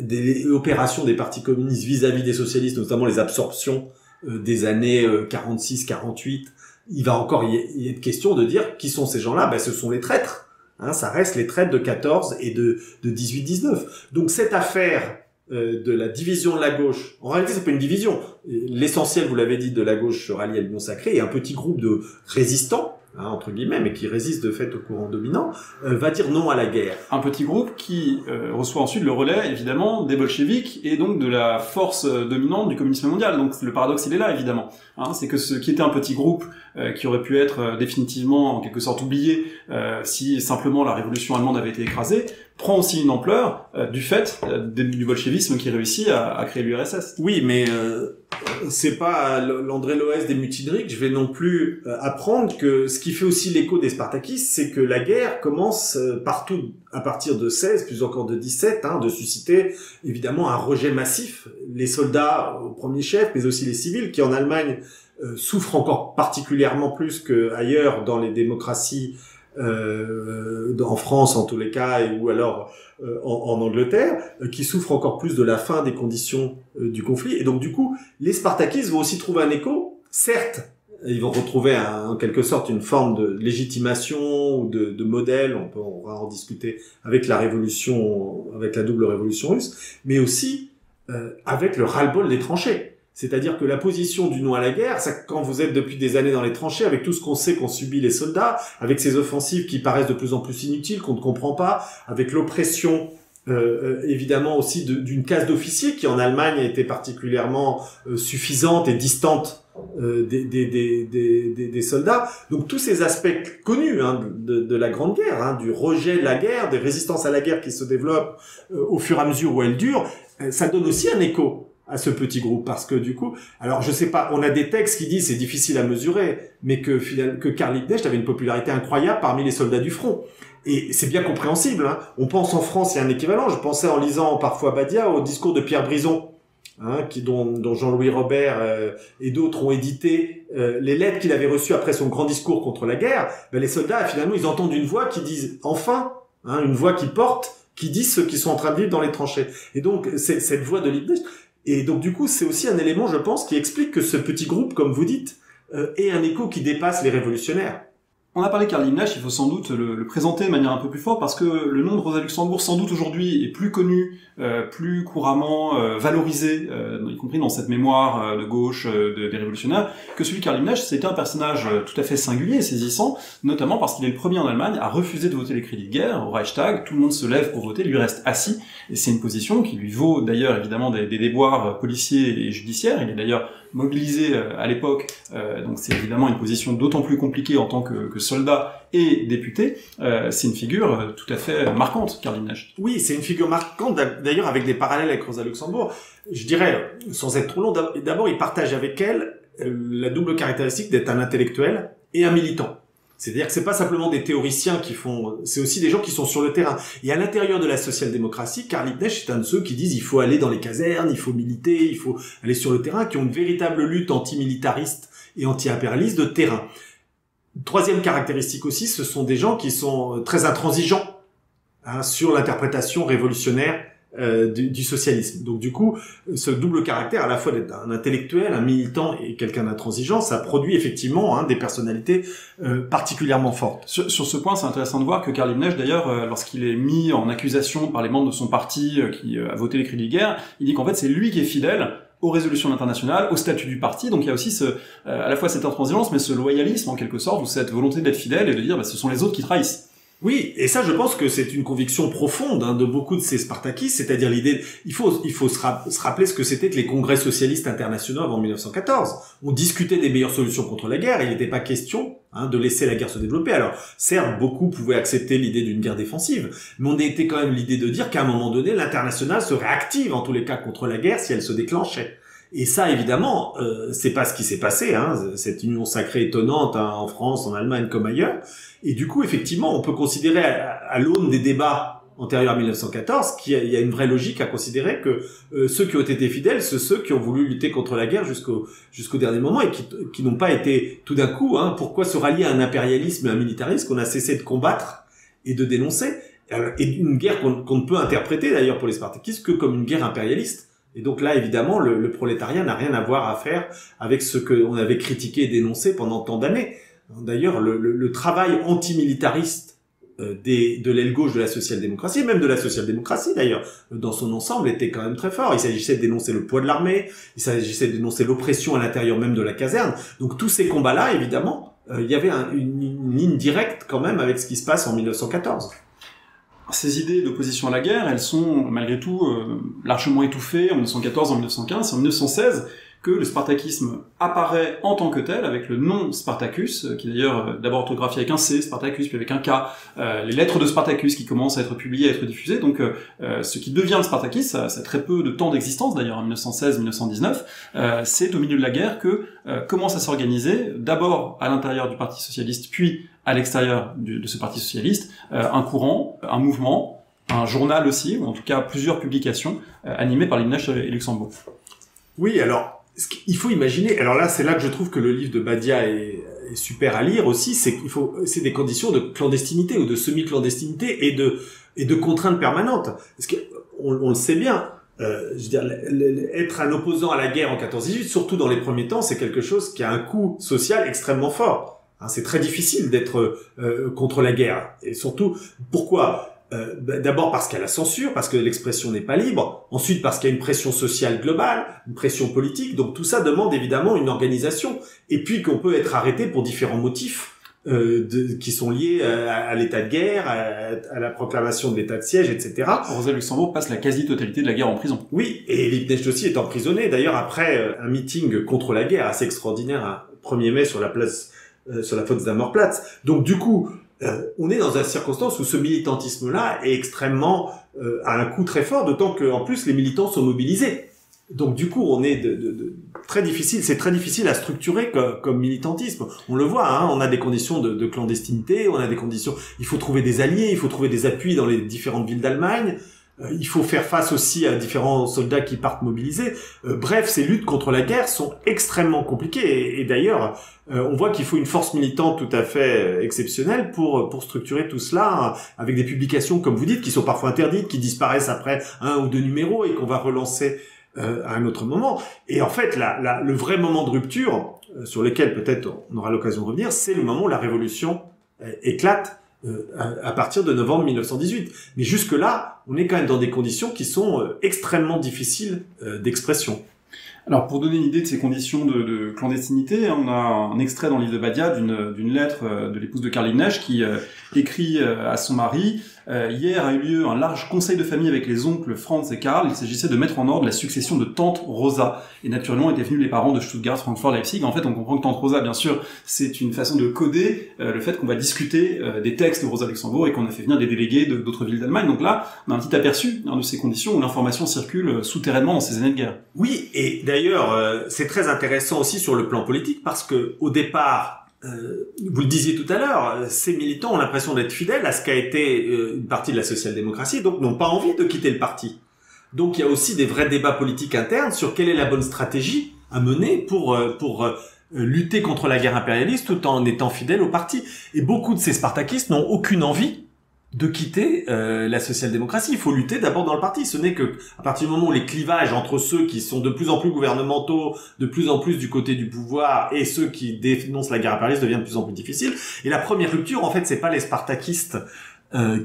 [SPEAKER 2] des opérations des partis communistes vis-à-vis des socialistes, notamment les absorptions des années 46-48, il va encore y être question de dire qui sont ces gens-là. Ce sont les traîtres. Ça reste les traîtres de 14 et de 18-19. Donc cette affaire de la division de la gauche, en réalité c'est pas une division. L'essentiel, vous l'avez dit, de la gauche se rallie à l'Union sacrée, et un petit groupe de résistants, entre guillemets, mais qui résiste de fait au courant dominant, va dire non à la guerre.
[SPEAKER 3] Un petit groupe qui reçoit ensuite le relais, évidemment, des bolcheviks et donc de la force dominante du communisme mondial. Donc le paradoxe, il est là, évidemment. C'est que ce qui était un petit groupe qui aurait pu être définitivement, en quelque sorte, oublié si simplement la révolution allemande avait été écrasée, prend aussi une ampleur du fait du bolchevisme qui réussit à créer l'URSS.
[SPEAKER 2] Oui, mais c'est pas l'André Loès des mutineries que je vais non plus apprendre que ce qui fait aussi l'écho des Spartakistes, c'est que la guerre commence partout à partir de 16, plus encore de 17, de susciter évidemment un rejet massif. Les soldats au premier chef, mais aussi les civils qui en Allemagne souffrent encore particulièrement plus qu'ailleurs dans les démocraties, en France en tous les cas, ou alors en Angleterre, qui souffrent encore plus de la fin des conditions du conflit. Et donc du coup, les Spartakistes vont aussi trouver un écho. Certes, ils vont retrouver en quelque sorte une forme de légitimation ou de modèle, on va en discuter avec la révolution, avec la double révolution russe, mais aussi avec le ras-le-bol des tranchées. C'est-à-dire que la position du non à la guerre, ça, quand vous êtes depuis des années dans les tranchées, avec tout ce qu'on sait qu'ont subi les soldats, avec ces offensives qui paraissent de plus en plus inutiles, qu'on ne comprend pas, avec l'oppression évidemment aussi d'une caste d'officiers qui en Allemagne a été particulièrement suffisante et distante des soldats. Donc tous ces aspects connus de la Grande Guerre, du rejet de la guerre, des résistances à la guerre qui se développent au fur et à mesure où elle dure, ça donne aussi un écho à ce petit groupe, parce que du coup, alors je sais pas, on a des textes qui disent c'est difficile à mesurer, mais que Karl Liebknecht avait une popularité incroyable parmi les soldats du front. Et c'est bien compréhensible, On pense en France, il y a un équivalent. Je pensais en lisant parfois Badia au discours de Pierre Brison, dont Jean-Louis Robert et d'autres ont édité les lettres qu'il avait reçues après son grand discours contre la guerre. Les soldats, finalement, ils entendent une voix qui disent enfin, une voix qui porte, qui dit ceux qui sont en train de vivre dans les tranchées. Et donc, c'est cette voix de Liebknecht. Et donc du coup, c'est aussi un élément, je pense, qui explique que ce petit groupe, comme vous dites, ait un écho qui dépasse les révolutionnaires.
[SPEAKER 3] On a parlé de Karl Liebknecht, il faut sans doute le présenter de manière un peu plus forte, parce que le nom de Rosa Luxembourg, sans doute aujourd'hui, est plus connu, plus couramment valorisé, y compris dans cette mémoire de gauche des révolutionnaires, que celui de Karl Liebknecht. C'était un personnage tout à fait singulier et saisissant, notamment parce qu'il est le premier en Allemagne à refuser de voter les crédits de guerre au Reichstag. Tout le monde se lève pour voter, lui reste assis, et c'est une position qui lui vaut d'ailleurs évidemment des déboires policiers et judiciaires. Il est d'ailleurs mobilisé à l'époque, donc c'est évidemment une position d'autant plus compliquée en tant que soldat et député. C'est une figure tout à fait marquante, Karl Liebknecht.
[SPEAKER 2] Oui, c'est une figure marquante, d'ailleurs avec des parallèles avec Rosa Luxembourg. Je dirais, sans être trop long, d'abord il partage avec elle la double caractéristique d'être un intellectuel et un militant. C'est-à-dire que c'est pas simplement des théoriciens c'est aussi des gens qui sont sur le terrain. Et à l'intérieur de la social-démocratie, Karl Liebknecht est un de ceux qui disent il faut aller dans les casernes, il faut militer, il faut aller sur le terrain, qui ont une véritable lutte antimilitariste et anti-impérialiste de terrain. Troisième caractéristique aussi, ce sont des gens qui sont très intransigeants sur l'interprétation révolutionnaire du socialisme. Donc du coup, ce double caractère, à la fois d'être un intellectuel, un militant et quelqu'un d'intransigeant, ça produit effectivement des personnalités particulièrement fortes.
[SPEAKER 3] Sur ce point, c'est intéressant de voir que Karl Liebknecht, d'ailleurs, lorsqu'il est mis en accusation par les membres de son parti qui a voté les crédits de guerre, il dit qu'en fait c'est lui qui est fidèle aux résolutions internationales, au statut du parti. Donc il y a aussi à la fois cette intransigeance, mais ce loyalisme en quelque sorte, ou cette volonté d'être fidèle et de dire ce sont les autres qui trahissent.
[SPEAKER 2] Oui, et ça, je pense que c'est une conviction profonde de beaucoup de ces Spartakistes, c'est-à-dire l'idée, il faut se rappeler ce que c'était que les congrès socialistes internationaux avant 1914. On discutait des meilleures solutions contre la guerre, et il n'était pas question de laisser la guerre se développer. Alors, certes, beaucoup pouvaient accepter l'idée d'une guerre défensive, mais on était quand même l'idée de dire qu'à un moment donné, l'international serait active, en tous les cas, contre la guerre si elle se déclenchait. Et ça, évidemment, c'est pas ce qui s'est passé, cette union sacrée étonnante en France, en Allemagne comme ailleurs. Et du coup, effectivement, on peut considérer à l'aune des débats antérieurs à 1914 qu'il y a une vraie logique à considérer que ceux qui ont été fidèles, c'est ceux qui ont voulu lutter contre la guerre jusqu'au dernier moment et qui n'ont pas été tout d'un coup. Pourquoi se rallier à un impérialisme et à un militarisme qu'on a cessé de combattre et de dénoncer, et une guerre qu'on ne peut interpréter d'ailleurs pour les Spartakistes que comme une guerre impérialiste. Et donc là, évidemment, le prolétariat n'a rien à voir à faire avec ce qu'on avait critiqué et dénoncé pendant tant d'années. D'ailleurs, le travail antimilitariste de l'aile gauche de la social-démocratie, et même de la social-démocratie d'ailleurs, dans son ensemble, était quand même très fort. Il s'agissait de dénoncer le poids de l'armée, il s'agissait de dénoncer l'oppression à l'intérieur même de la caserne. Donc tous ces combats-là, évidemment, il y avait une ligne directe quand même avec ce qui se passe en 1914.
[SPEAKER 3] Ces idées d'opposition à la guerre, elles sont malgré tout largement étouffées en 1914, en 1915, en 1916. que le spartakisme apparaît en tant que tel, avec le nom Spartacus, qui est d'ailleurs d'abord orthographié avec un C, Spartacus, puis avec un K, les lettres de Spartacus qui commencent à être publiées, à être diffusées, donc ce qui devient le Spartakisme, ça a très peu de temps d'existence d'ailleurs, en 1916-1919, c'est au milieu de la guerre que commence à s'organiser, d'abord à l'intérieur du Parti Socialiste, puis à l'extérieur de ce Parti Socialiste, un courant, un mouvement, un journal aussi, ou en tout cas plusieurs publications animées par Liebknecht et Luxembourg.
[SPEAKER 2] Oui, alors, il faut imaginer, alors là, c'est là que je trouve que le livre de Badia est super à lire aussi, c'est des conditions de clandestinité ou de semi-clandestinité et de contraintes permanentes. Parce que, on le sait bien, je veux dire, être un opposant à la guerre en 14-18, surtout dans les premiers temps, c'est quelque chose qui a un coût social extrêmement fort. C'est très difficile d'être contre la guerre. Et surtout, pourquoi ? D'abord parce qu'il y a la censure, parce que l'expression n'est pas libre. Ensuite parce qu'il y a une pression sociale globale, une pression politique. Donc tout ça demande évidemment une organisation. Et puis qu'on peut être arrêté pour différents motifs qui sont liés à l'état de guerre, à la proclamation de l'état de siège, etc.
[SPEAKER 3] Rosa Luxembourg passe la quasi-totalité de la guerre en prison.
[SPEAKER 2] Oui, et Liebknecht aussi est emprisonné. D'ailleurs, après un meeting contre la guerre assez extraordinaire, un 1er mai sur la Potsdamer-Platz. Donc du coup, on est dans une circonstance où ce militantisme-là est extrêmement à un coût très fort, d'autant que en plus les militants sont mobilisés. Donc du coup, on est très difficile. C'est très difficile à structurer comme militantisme. On le voit, hein, on a des conditions de clandestinité, on a des conditions. Il faut trouver des alliés, il faut trouver des appuis dans les différentes villes d'Allemagne. Il faut faire face aussi à différents soldats qui partent mobilisés. Bref, ces luttes contre la guerre sont extrêmement compliquées. Et d'ailleurs, on voit qu'il faut une force militante tout à fait exceptionnelle pour structurer tout cela, avec des publications, comme vous dites, qui sont parfois interdites, qui disparaissent après 1 ou 2 numéros et qu'on va relancer à un autre moment. Et en fait, le vrai moment de rupture, sur lequel peut-être on aura l'occasion de revenir, c'est le moment où la révolution éclate à partir de novembre 1918. Mais jusque-là, on est quand même dans des conditions qui sont extrêmement difficiles d'expression.
[SPEAKER 3] Alors, pour donner une idée de ces conditions de clandestinité, on a un extrait dans le livre de Badia d'une lettre de l'épouse de Karl Liebknecht qui écrit à son mari « Hier a eu lieu un large conseil de famille avec les oncles Franz et Karl. Il s'agissait de mettre en ordre la succession de tante Rosa. » Et naturellement étaient venus les parents de Stuttgart, Francfort, Leipzig. En fait, on comprend que tante Rosa, bien sûr, c'est une façon de coder le fait qu'on va discuter des textes de Rosa Luxembourg et qu'on a fait venir des délégués d'autres villes d'Allemagne. Donc là, on a un petit aperçu de ces conditions où l'information circule souterrainement dans ces années de guerre.
[SPEAKER 2] Oui, et d'ailleurs, c'est très intéressant aussi sur le plan politique parce que au départ, vous le disiez tout à l'heure, ces militants ont l'impression d'être fidèles à ce qu'a été une partie de la social-démocratie, donc n'ont pas envie de quitter le parti. Donc il y a aussi des vrais débats politiques internes sur quelle est la bonne stratégie à mener pour lutter contre la guerre impérialiste tout en étant fidèles au parti. Et beaucoup de ces spartakistes n'ont aucune envie de quitter la social-démocratie. Il faut lutter d'abord dans le parti. Ce n'est que à partir du moment où les clivages entre ceux qui sont de plus en plus gouvernementaux, de plus en plus du côté du pouvoir, et ceux qui dénoncent la guerre impérialiste deviennent de plus en plus difficiles. Et la première rupture, en fait, c'est pas les spartakistes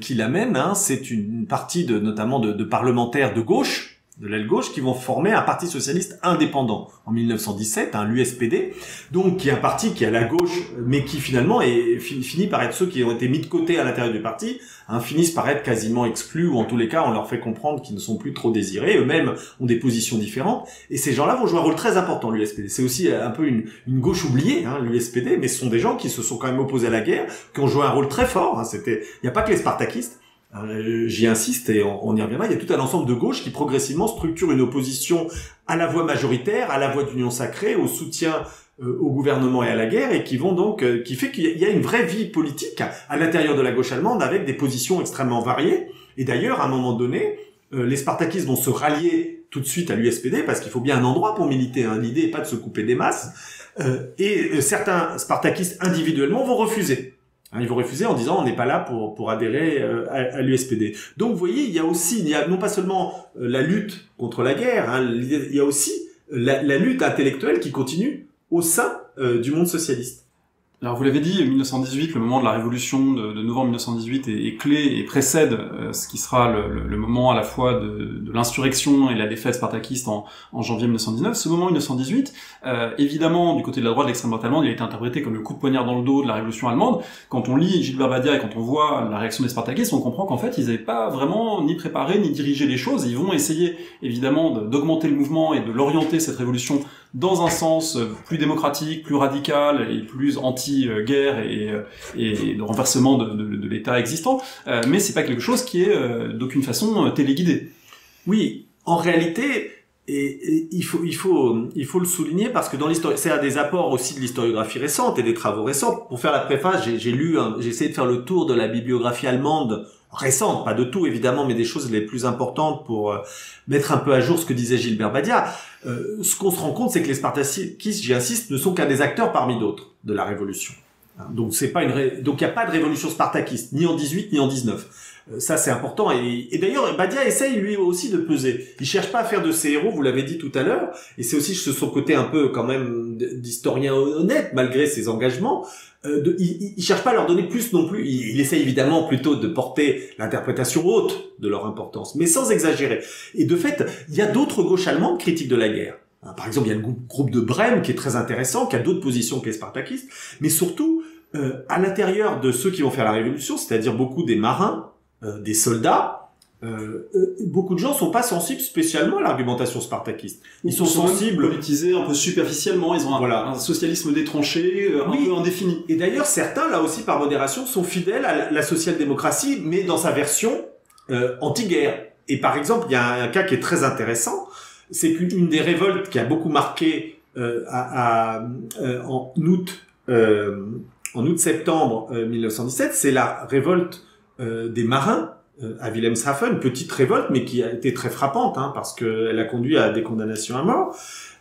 [SPEAKER 2] qui l'amènent, hein, c'est une partie notamment de parlementaires de gauche, de l'aile gauche, qui vont former un parti socialiste indépendant en 1917, l'USPD, donc qui est un parti qui est à la gauche, mais qui finalement finit par être ceux qui ont été mis de côté à l'intérieur du parti, finissent par être quasiment exclus, ou en tous les cas on leur fait comprendre qu'ils ne sont plus trop désirés, eux-mêmes ont des positions différentes, et ces gens-là vont jouer un rôle très important, l'USPD. C'est aussi un peu une gauche oubliée, l'USPD, mais ce sont des gens qui se sont quand même opposés à la guerre, qui ont joué un rôle très fort, il n'y a pas que les spartakistes. J'y insiste et on y reviendra, il y a tout un ensemble de gauche qui progressivement structure une opposition à la voix majoritaire, à la voix d'union sacrée, au soutien au gouvernement et à la guerre, et qui vont donc qui fait qu'il y a une vraie vie politique à l'intérieur de la gauche allemande avec des positions extrêmement variées. Et d'ailleurs, à un moment donné, les spartakistes vont se rallier tout de suite à l'USPD parce qu'il faut bien un endroit pour militer. L'idée n'est pas de se couper des masses. Et certains spartakistes individuellement vont refuser. Ils vont refuser en disant on n'est pas là pour adhérer à l'USPD. Donc vous voyez, il y a non pas seulement la lutte contre la guerre, il y a aussi la lutte intellectuelle qui continue au sein du monde socialiste.
[SPEAKER 3] Alors vous l'avez dit, 1918, le moment de la révolution de novembre 1918 est clé et précède ce qui sera le moment à la fois de l'insurrection et la défaite spartakiste en janvier 1919. Ce moment 1918, évidemment, du côté de la droite de l'extrême droite allemande, il a été interprété comme le coup de poignard dans le dos de la révolution allemande. Quand on lit Gilbert Badia et quand on voit la réaction des spartakistes, on comprend qu'en fait, ils n'avaient pas vraiment ni préparé ni dirigé les choses. Ils vont essayer, évidemment, d'augmenter le mouvement et de l'orienter, cette révolution, dans un sens plus démocratique, plus radical et plus anti-guerre et de renversement de l'État existant, mais c'est pas quelque chose qui est d'aucune façon téléguidé.
[SPEAKER 2] Oui, en réalité, et il faut le souligner parce que dans l'histoire, c'est un des apports aussi de l'historiographie récente et des travaux récents. Pour faire la préface, j'ai essayé de faire le tour de la bibliographie allemande récente, pas de tout évidemment, mais des choses les plus importantes pour mettre un peu à jour ce que disait Gilbert Badia. Ce qu'on se rend compte, c'est que les spartakistes, j'y insiste, ne sont qu'un des acteurs parmi d'autres de la révolution. Donc c'est pas donc il n'y a pas de révolution spartakiste, ni en 18 ni en 19. Ça c'est important et d'ailleurs Badia essaye lui aussi de peser. Il cherche pas à faire de ses héros, vous l'avez dit tout à l'heure, et c'est aussi son côté un peu quand même d'historien honnête malgré ses engagements. Il cherche pas à leur donner plus non plus. Il essaye évidemment plutôt de porter l'interprétation haute de leur importance, mais sans exagérer. Et de fait, il y a d'autres gauches allemandes critiques de la guerre. Par exemple, il y a le groupe de Brême qui est très intéressant, qui a d'autres positions que les spartakistes, mais surtout à l'intérieur de ceux qui vont faire la révolution, c'est-à-dire beaucoup des marins, des soldats, beaucoup de gens sont pas sensibles spécialement à l'argumentation spartakiste. Ils sont sensibles,
[SPEAKER 3] politisés un peu superficiellement, ils ont un socialisme détranché, un peu indéfini.
[SPEAKER 2] Et d'ailleurs, certains, là aussi par modération, sont fidèles à la social-démocratie, mais dans sa version anti-guerre. Et par exemple, il y a un cas qui est très intéressant, c'est qu'une des révoltes qui a beaucoup marqué en août-septembre 1917, c'est la révolte des marins à Wilhelmshaven, une petite révolte, mais qui a été très frappante, parce qu'elle a conduit à des condamnations à mort.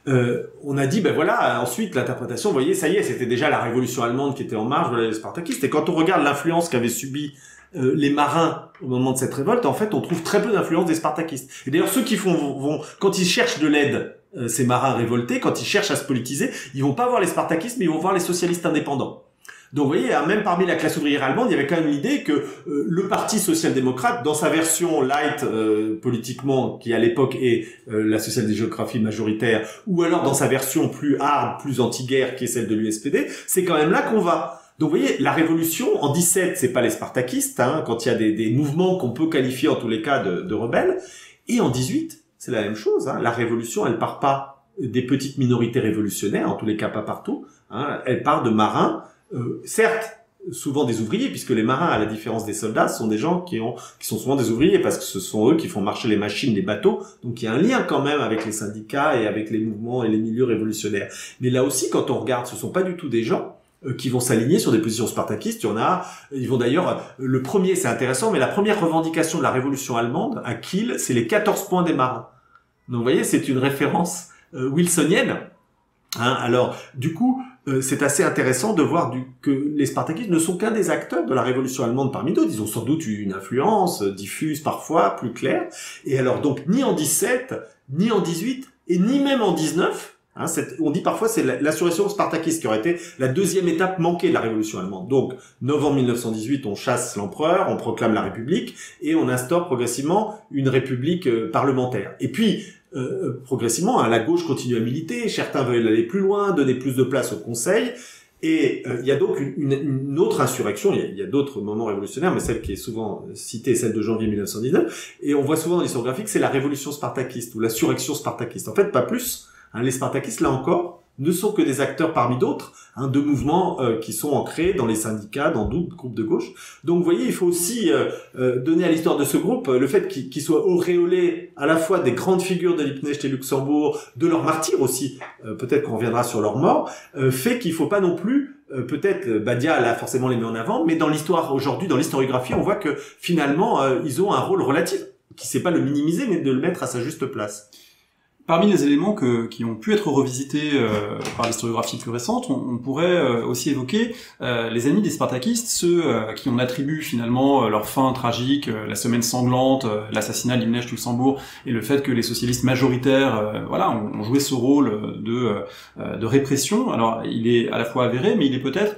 [SPEAKER 2] On a dit, ben voilà, ensuite l'interprétation, vous voyez, ça y est, c'était déjà la révolution allemande qui était en marche, voilà les spartakistes. Et quand on regarde l'influence qu'avaient subi les marins au moment de cette révolte, en fait, on trouve très peu d'influence des spartakistes. Et d'ailleurs, ceux qui vont quand ils cherchent de l'aide, ces marins révoltés, quand ils cherchent à se politiser, ils vont pas voir les spartakistes, mais ils vont voir les socialistes indépendants. Donc, vous voyez, même parmi la classe ouvrière allemande, il y avait quand même l'idée que le parti social-démocrate, dans sa version light politiquement, qui à l'époque est la social-démocratie majoritaire, ou alors dans sa version plus hard, plus anti-guerre, qui est celle de l'USPD, c'est quand même là qu'on va. Donc, vous voyez, la révolution, en 17, c'est pas les spartakistes, quand il y a des mouvements qu'on peut qualifier en tous les cas de rebelles. Et en 18, c'est la même chose, La révolution, elle part pas des petites minorités révolutionnaires, en tous les cas pas partout, elle part de marins, certes, souvent des ouvriers, puisque les marins, à la différence des soldats, sont des gens qui sont souvent des ouvriers, parce que ce sont eux qui font marcher les machines, les bateaux, donc il y a un lien quand même avec les syndicats et avec les mouvements et les milieux révolutionnaires. Mais là aussi, quand on regarde, ce sont pas du tout des gens qui vont s'aligner sur des positions spartakistes. Ils vont d'ailleurs, le premier, c'est intéressant, mais la première revendication de la révolution allemande, à Kiel, c'est les 14 points des marins. Donc vous voyez, c'est une référence wilsonienne. Alors, du coup, c'est assez intéressant de voir que les spartakistes ne sont qu'un des acteurs de la révolution allemande parmi d'autres. Ils ont sans doute eu une influence diffuse parfois, plus claire. Et alors donc, ni en 17, ni en 18, et ni même en 19, on dit parfois c'est l'insurrection spartakiste qui aurait été la deuxième étape manquée de la révolution allemande. Donc, novembre 1918, on chasse l'empereur, on proclame la République, et on instaure progressivement une république parlementaire. Et puis, progressivement, la gauche continue à militer, certains veulent aller plus loin, donner plus de place au Conseil, et il y a donc une autre insurrection, il y a d'autres moments révolutionnaires, mais celle qui est souvent citée est celle de janvier 1919, et on voit souvent dans l'historiographie que c'est la révolution spartakiste, ou la surrection spartakiste. En fait, pas plus, les spartakistes, là encore, ne sont que des acteurs parmi d'autres, de mouvements qui sont ancrés dans les syndicats, dans d'autres groupes de gauche. Donc vous voyez, il faut aussi donner à l'histoire de ce groupe le fait qu'il soit auréolé à la fois des grandes figures de Liebknecht et Luxembourg, de leurs martyrs aussi, peut-être qu'on reviendra sur leur mort, fait qu'il faut pas non plus, peut-être Badia là forcément les met en avant, mais dans l'histoire aujourd'hui, dans l'historiographie, on voit que finalement ils ont un rôle relatif, qui sait pas le minimiser, mais de le mettre à sa juste place.
[SPEAKER 3] Parmi les éléments qui ont pu être revisités par l'historiographie plus récente, on pourrait aussi évoquer les ennemis des spartakistes, ceux qui on attribue finalement leur fin tragique, la semaine sanglante, l'assassinat de Liebknecht-Luxembourg, et le fait que les socialistes majoritaires ont joué ce rôle de répression. Alors il est à la fois avéré, mais il est peut-être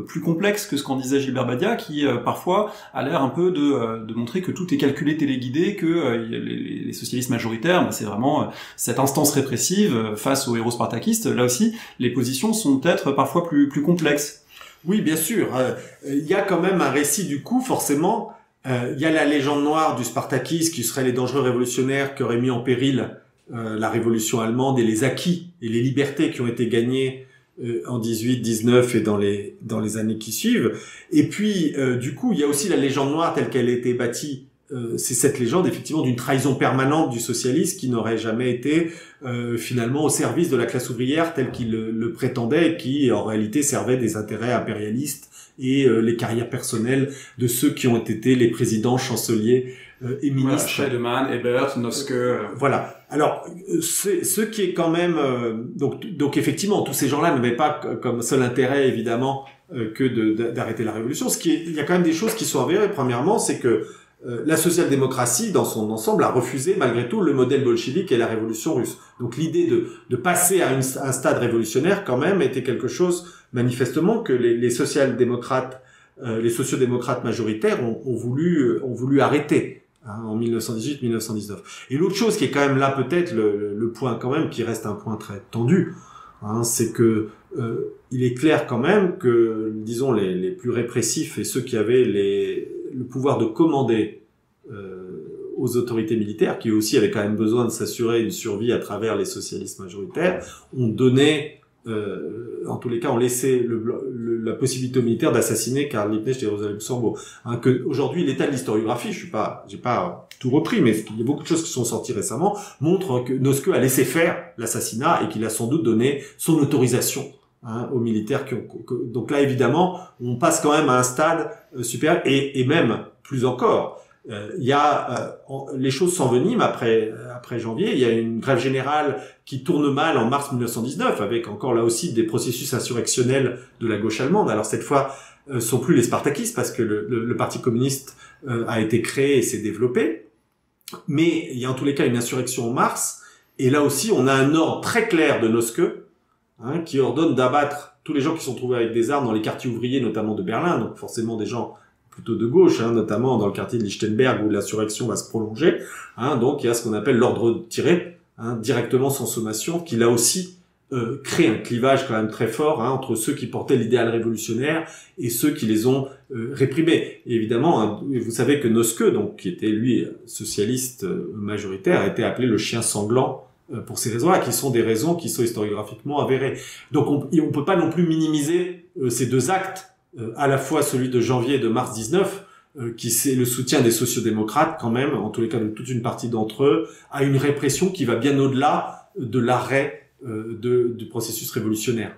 [SPEAKER 3] plus complexe que ce qu'en disait Gilbert Badia, qui parfois a l'air un peu de montrer que tout est calculé, téléguidé, que les socialistes majoritaires, c'est vraiment cette instance répressive face aux héros spartakistes. Là aussi, les positions sont peut-être parfois plus complexes.
[SPEAKER 2] Oui, bien sûr. Il y a quand même un récit du coup, forcément. Il y a la légende noire du spartakisme qui serait les dangereux révolutionnaires qui auraient mis en péril la révolution allemande et les acquis et les libertés qui ont été gagnées en 18, 19 et dans les années qui suivent. Et puis, du coup, il y a aussi la légende noire telle qu'elle a été bâtie. C'est cette légende, effectivement, d'une trahison permanente du socialisme qui n'aurait jamais été finalement au service de la classe ouvrière telle qu'il le prétendait et qui, en réalité, servait des intérêts impérialistes et les carrières personnelles de ceux qui ont été les présidents, chanceliers et ministres.
[SPEAKER 3] Voilà, Scheidemann, Ebert, Noske.
[SPEAKER 2] Voilà. Alors, ce qui est quand même... donc effectivement, tous ces gens-là n'avaient pas comme seul intérêt, évidemment, que d'arrêter la révolution. Il y a quand même des choses qui sont avérées. Premièrement, c'est que la social-démocratie, dans son ensemble, a refusé, malgré tout, le modèle bolchevique et la révolution russe. Donc l'idée de passer à un stade révolutionnaire, quand même, était quelque chose, manifestement, que les social-démocrates, les sociodémocrates majoritaires ont voulu arrêter, hein, en 1918-1919. Et l'autre chose qui est quand même là, peut-être, le point quand même, qui reste un point très tendu, hein, c'est que il est clair quand même que, disons, les plus répressifs et ceux qui avaient le pouvoir de commander aux autorités militaires, qui aussi avaient quand même besoin de s'assurer une survie à travers les socialistes majoritaires, ont donné, en tous les cas, ont laissé la possibilité aux militaires d'assassiner Karl Liebknecht et Rosa Luxembourg. Hein, que aujourd'hui, l'état de l'historiographie, j'ai pas tout repris, mais il y a beaucoup de choses qui sont sorties récemment, montrent que Noske a laissé faire l'assassinat et qu'il a sans doute donné son autorisation, hein, aux militaires donc là, évidemment, on passe quand même à un stade supérieur et même plus encore. Il y a les choses s'enveniment après janvier. Il y a une grève générale qui tourne mal en mars 1919, avec encore là aussi des processus insurrectionnels de la gauche allemande. Alors cette fois, sont plus les spartakistes parce que le Parti communiste a été créé et s'est développé. Mais il y a en tous les cas une insurrection en mars. Et là aussi, on a un ordre très clair de Noske, hein, qui ordonne d'abattre tous les gens qui sont trouvés avec des armes dans les quartiers ouvriers, notamment de Berlin, donc forcément des gens plutôt de gauche, hein, notamment dans le quartier de Lichtenberg où l'insurrection va se prolonger. Hein, donc il y a ce qu'on appelle l'ordre tiré, hein, directement sans sommation, qui là aussi crée un clivage quand même très fort, hein, entre ceux qui portaient l'idéal révolutionnaire et ceux qui les ont réprimés. Et évidemment, hein, vous savez que Noske, donc qui était lui socialiste majoritaire, a été appelé le chien sanglant pour ces raisons-là, qui sont des raisons qui sont historiographiquement avérées. Donc on peut pas non plus minimiser ces deux actes, à la fois celui de janvier et de mars 19, qui c'est le soutien des sociodémocrates quand même, en tous les cas de toute une partie d'entre eux, à une répression qui va bien au-delà de l'arrêt du processus révolutionnaire.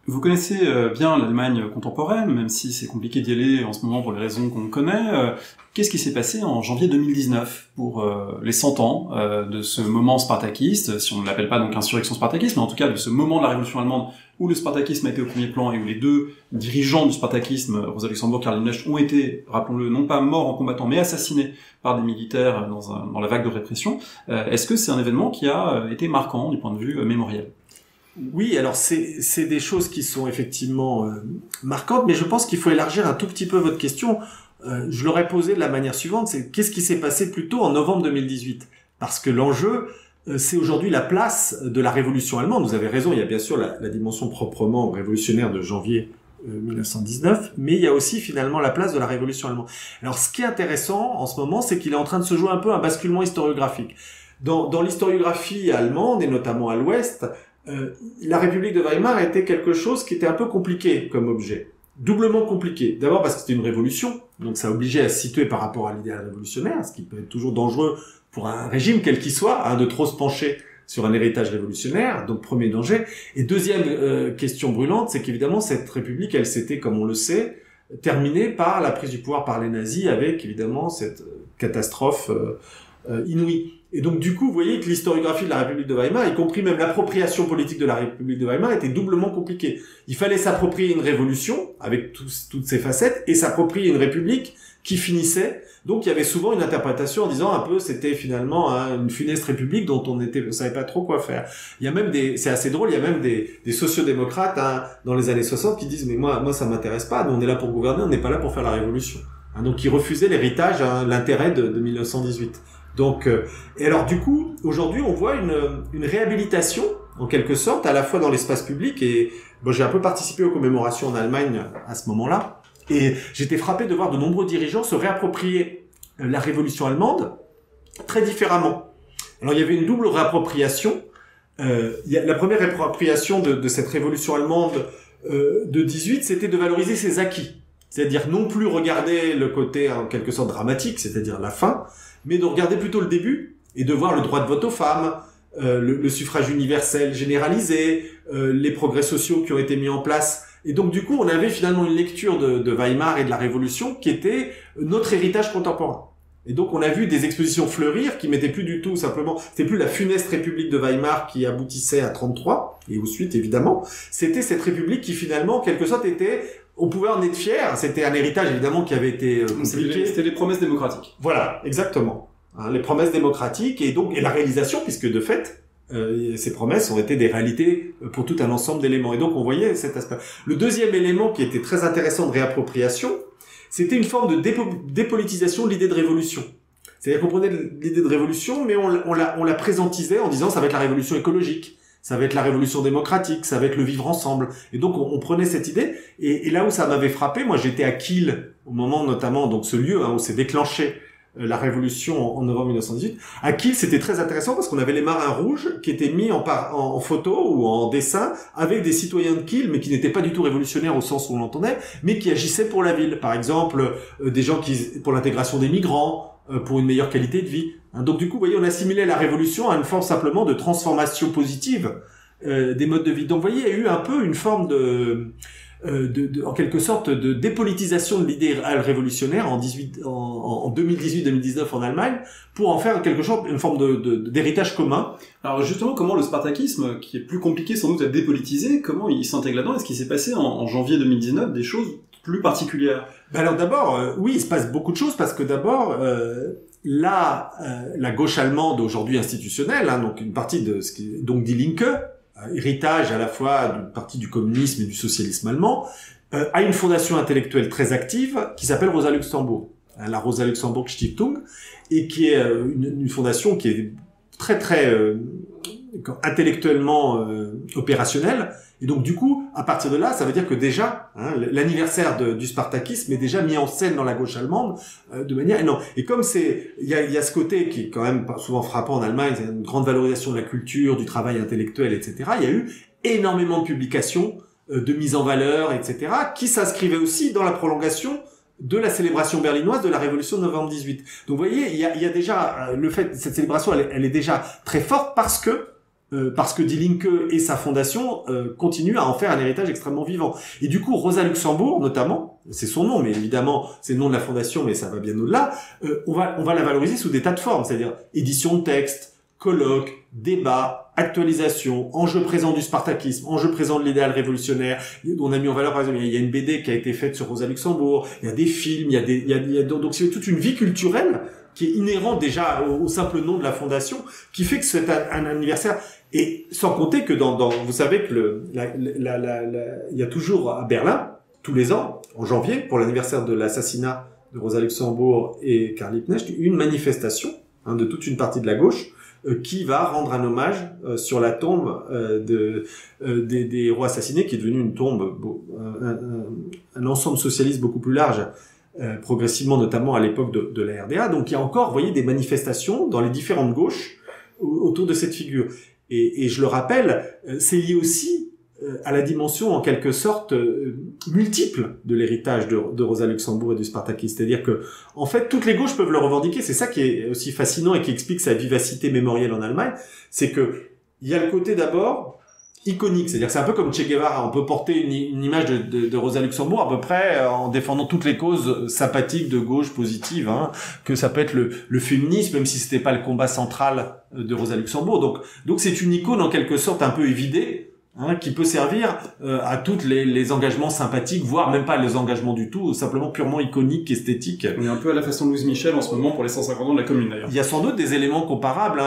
[SPEAKER 3] Vous connaissez bien l'Allemagne contemporaine, même si c'est compliqué d'y aller en ce moment pour les raisons qu'on connaît. Qu'est-ce qui s'est passé en janvier 2019 pour les 100 ans de ce moment spartakiste, si on ne l'appelle pas donc insurrection spartakiste, mais en tout cas de ce moment de la révolution allemande où le spartakisme a été au premier plan et où les deux dirigeants du spartakisme, Rosa Luxembourg, Karl Liebknecht, ont été, rappelons-le, non pas morts en combattant, mais assassinés par des militaires dans la vague de répression. Est-ce que c'est un événement qui a été marquant du point de vue mémoriel ?
[SPEAKER 2] Oui, alors c'est des choses qui sont effectivement marquantes, mais je pense qu'il faut élargir un tout petit peu votre question. Je l'aurais posé de la manière suivante, c'est qu'est-ce qui s'est passé plutôt en novembre 2018 ? Parce que l'enjeu, c'est aujourd'hui la place de la révolution allemande. Vous avez raison, il y a bien sûr la dimension proprement révolutionnaire de janvier 1919, mais il y a aussi finalement la place de la révolution allemande. Alors ce qui est intéressant en ce moment, c'est qu'il est en train de se jouer un peu un basculement historiographique. Dans l'historiographie allemande, et notamment à l'ouest, la République de Weimar était quelque chose qui était un peu compliqué comme objet. Doublement compliqué. D'abord parce que c'était une révolution, donc ça obligeait à se situer par rapport à l'idéal révolutionnaire, ce qui peut être toujours dangereux pour un régime quel qu'il soit, hein, de trop se pencher sur un héritage révolutionnaire, donc premier danger. Et deuxième question brûlante, c'est qu'évidemment cette république, elle s'était, comme on le sait, terminée par la prise du pouvoir par les nazis, avec évidemment cette catastrophe inouïe. Et donc du coup, vous voyez que l'historiographie de la République de Weimar, y compris même l'appropriation politique de la République de Weimar, était doublement compliquée. Il fallait s'approprier une révolution, avec toutes ses facettes, et s'approprier une république qui finissait. Donc il y avait souvent une interprétation en disant un peu c'était finalement une funeste république dont on savait pas trop quoi faire. Il y a même c'est assez drôle, il y a même des sociodémocrates dans les années 60 qui disent mais moi ça m'intéresse pas, nous on est là pour gouverner, on n'est pas là pour faire la révolution. Donc ils refusaient l'héritage, l'intérêt de 1918. Donc, et alors du coup, aujourd'hui, on voit une réhabilitation, en quelque sorte, à la fois dans l'espace public et j'ai un peu participé aux commémorations en Allemagne à ce moment-là, et j'étais frappé de voir de nombreux dirigeants se réapproprier la révolution allemande très différemment. Alors il y avait une double réappropriation. La première réappropriation de cette révolution allemande de 18, c'était de valoriser ses acquis. C'est-à-dire non plus regarder le côté en quelque sorte dramatique, c'est-à-dire la fin, mais de regarder plutôt le début et de voir le droit de vote aux femmes, le suffrage universel généralisé, les progrès sociaux qui ont été mis en place. Et donc du coup, on avait finalement une lecture de Weimar et de la Révolution qui était notre héritage contemporain. Et donc on a vu des expositions fleurir qui mettaient plus du tout simplement, c'était plus la funeste République de Weimar qui aboutissait à 33 et au suite évidemment, c'était cette République qui finalement en quelque sorte était, on pouvait en être fier, c'était un héritage évidemment qui avait été compliqué.
[SPEAKER 3] C'était les promesses démocratiques.
[SPEAKER 2] Voilà, exactement. Hein, les promesses démocratiques et donc et la réalisation puisque de fait ces promesses ont été des réalités pour tout un ensemble d'éléments et donc on voyait cet aspect. Le deuxième élément qui était très intéressant de réappropriation, c'était une forme de dépolitisation de l'idée de révolution. C'est-à-dire qu'on prenait l'idée de révolution, mais on la présentisait en disant ça va être la révolution écologique, ça va être la révolution démocratique, ça va être le vivre ensemble. Et donc on prenait cette idée, et là où ça m'avait frappé, moi j'étais à Kiel, au moment notamment, donc ce lieu où s'est déclenché la révolution en novembre 1918. À Kiel, c'était très intéressant parce qu'on avait les marins rouges qui étaient mis en photo ou en dessin avec des citoyens de Kiel, mais qui n'étaient pas du tout révolutionnaires au sens où on l'entendait, mais qui agissaient pour la ville. Par exemple, des gens pour l'intégration des migrants, pour une meilleure qualité de vie. Donc du coup, vous voyez, on assimilait la révolution à une forme simplement de transformation positive des modes de vie. Donc vous voyez, il y a eu un peu une forme en quelque sorte de dépolitisation de l'idée révolutionnaire en 2018-2019 en Allemagne pour en faire quelque chose, une forme d'héritage commun.
[SPEAKER 3] Alors justement, comment le spartakisme, qui est plus compliqué sans doute à dépolitiser, comment il s'intègre là-dedans? Est-ce qu'il s'est passé en janvier 2019 des choses plus particulières?
[SPEAKER 2] Alors d'abord, oui, il se passe beaucoup de choses parce que d'abord, la gauche allemande aujourd'hui institutionnelle, donc une partie de ce qui donc Die Linke, héritage à la fois d'une partie du communisme et du socialisme allemand, a une fondation intellectuelle très active qui s'appelle Rosa Luxemburg, la Rosa Luxemburg Stiftung, et qui est une fondation qui est très très intellectuellement opérationnelle. Et donc du coup, à partir de là, ça veut dire que déjà, l'anniversaire du spartakisme est déjà mis en scène dans la gauche allemande de manière énorme. Et comme il y a ce côté qui est quand même souvent frappant en Allemagne, c'est une grande valorisation de la culture, du travail intellectuel, etc. Il y a eu énormément de publications, de mise en valeur, etc., qui s'inscrivaient aussi dans la prolongation de la célébration berlinoise de la Révolution de novembre 18. Donc vous voyez, il y a déjà le fait, cette célébration, elle est déjà très forte parce que Die Linke et sa fondation continuent à en faire un héritage extrêmement vivant. Et du coup, Rosa Luxemburg, notamment, c'est son nom, mais évidemment, c'est le nom de la fondation, mais ça va bien au-delà, on va la valoriser sous des tas de formes, c'est-à-dire édition de texte, colloques, débats, actualisation, enjeu présent du spartakisme, enjeu présent de l'idéal révolutionnaire. On a mis en valeur, par exemple, il y a une BD qui a été faite sur Rosa Luxemburg, il y a des films, donc c'est toute une vie culturelle qui est inhérente déjà au simple nom de la fondation, qui fait que c'est un anniversaire. Et sans compter que vous savez que il y a toujours à Berlin, tous les ans, en janvier, pour l'anniversaire de l'assassinat de Rosa Luxemburg et Karl Liebknecht, une manifestation de toute une partie de la gauche qui va rendre un hommage sur la tombe des héros assassinés, qui est devenue une tombe, un ensemble socialiste beaucoup plus large, progressivement, notamment à l'époque de la RDA. Donc il y a encore, vous voyez, des manifestations dans les différentes gauches autour de cette figure. Et je le rappelle, c'est lié aussi à la dimension en quelque sorte multiple de l'héritage de Rosa Luxemburg et du spartakisme. C'est-à-dire que, en fait, toutes les gauches peuvent le revendiquer. C'est ça qui est aussi fascinant et qui explique sa vivacité mémorielle en Allemagne. C'est que il y a le côté d'abord iconique, c'est-à-dire que c'est un peu comme Che Guevara. On peut porter une image de Rosa Luxemburg à peu près en défendant toutes les causes sympathiques de gauche positives, que ça peut être le féminisme, même si c'était pas le combat central de Rosa Luxemburg. Donc c'est une icône en quelque sorte un peu évidée, qui peut servir à toutes les engagements sympathiques, voire même pas les engagements du tout, simplement purement iconiques, esthétiques.
[SPEAKER 3] On est un peu à la façon de Louise Michel en ce moment pour les 150 ans de la Commune d'ailleurs.
[SPEAKER 2] Il y a sans doute des éléments comparables,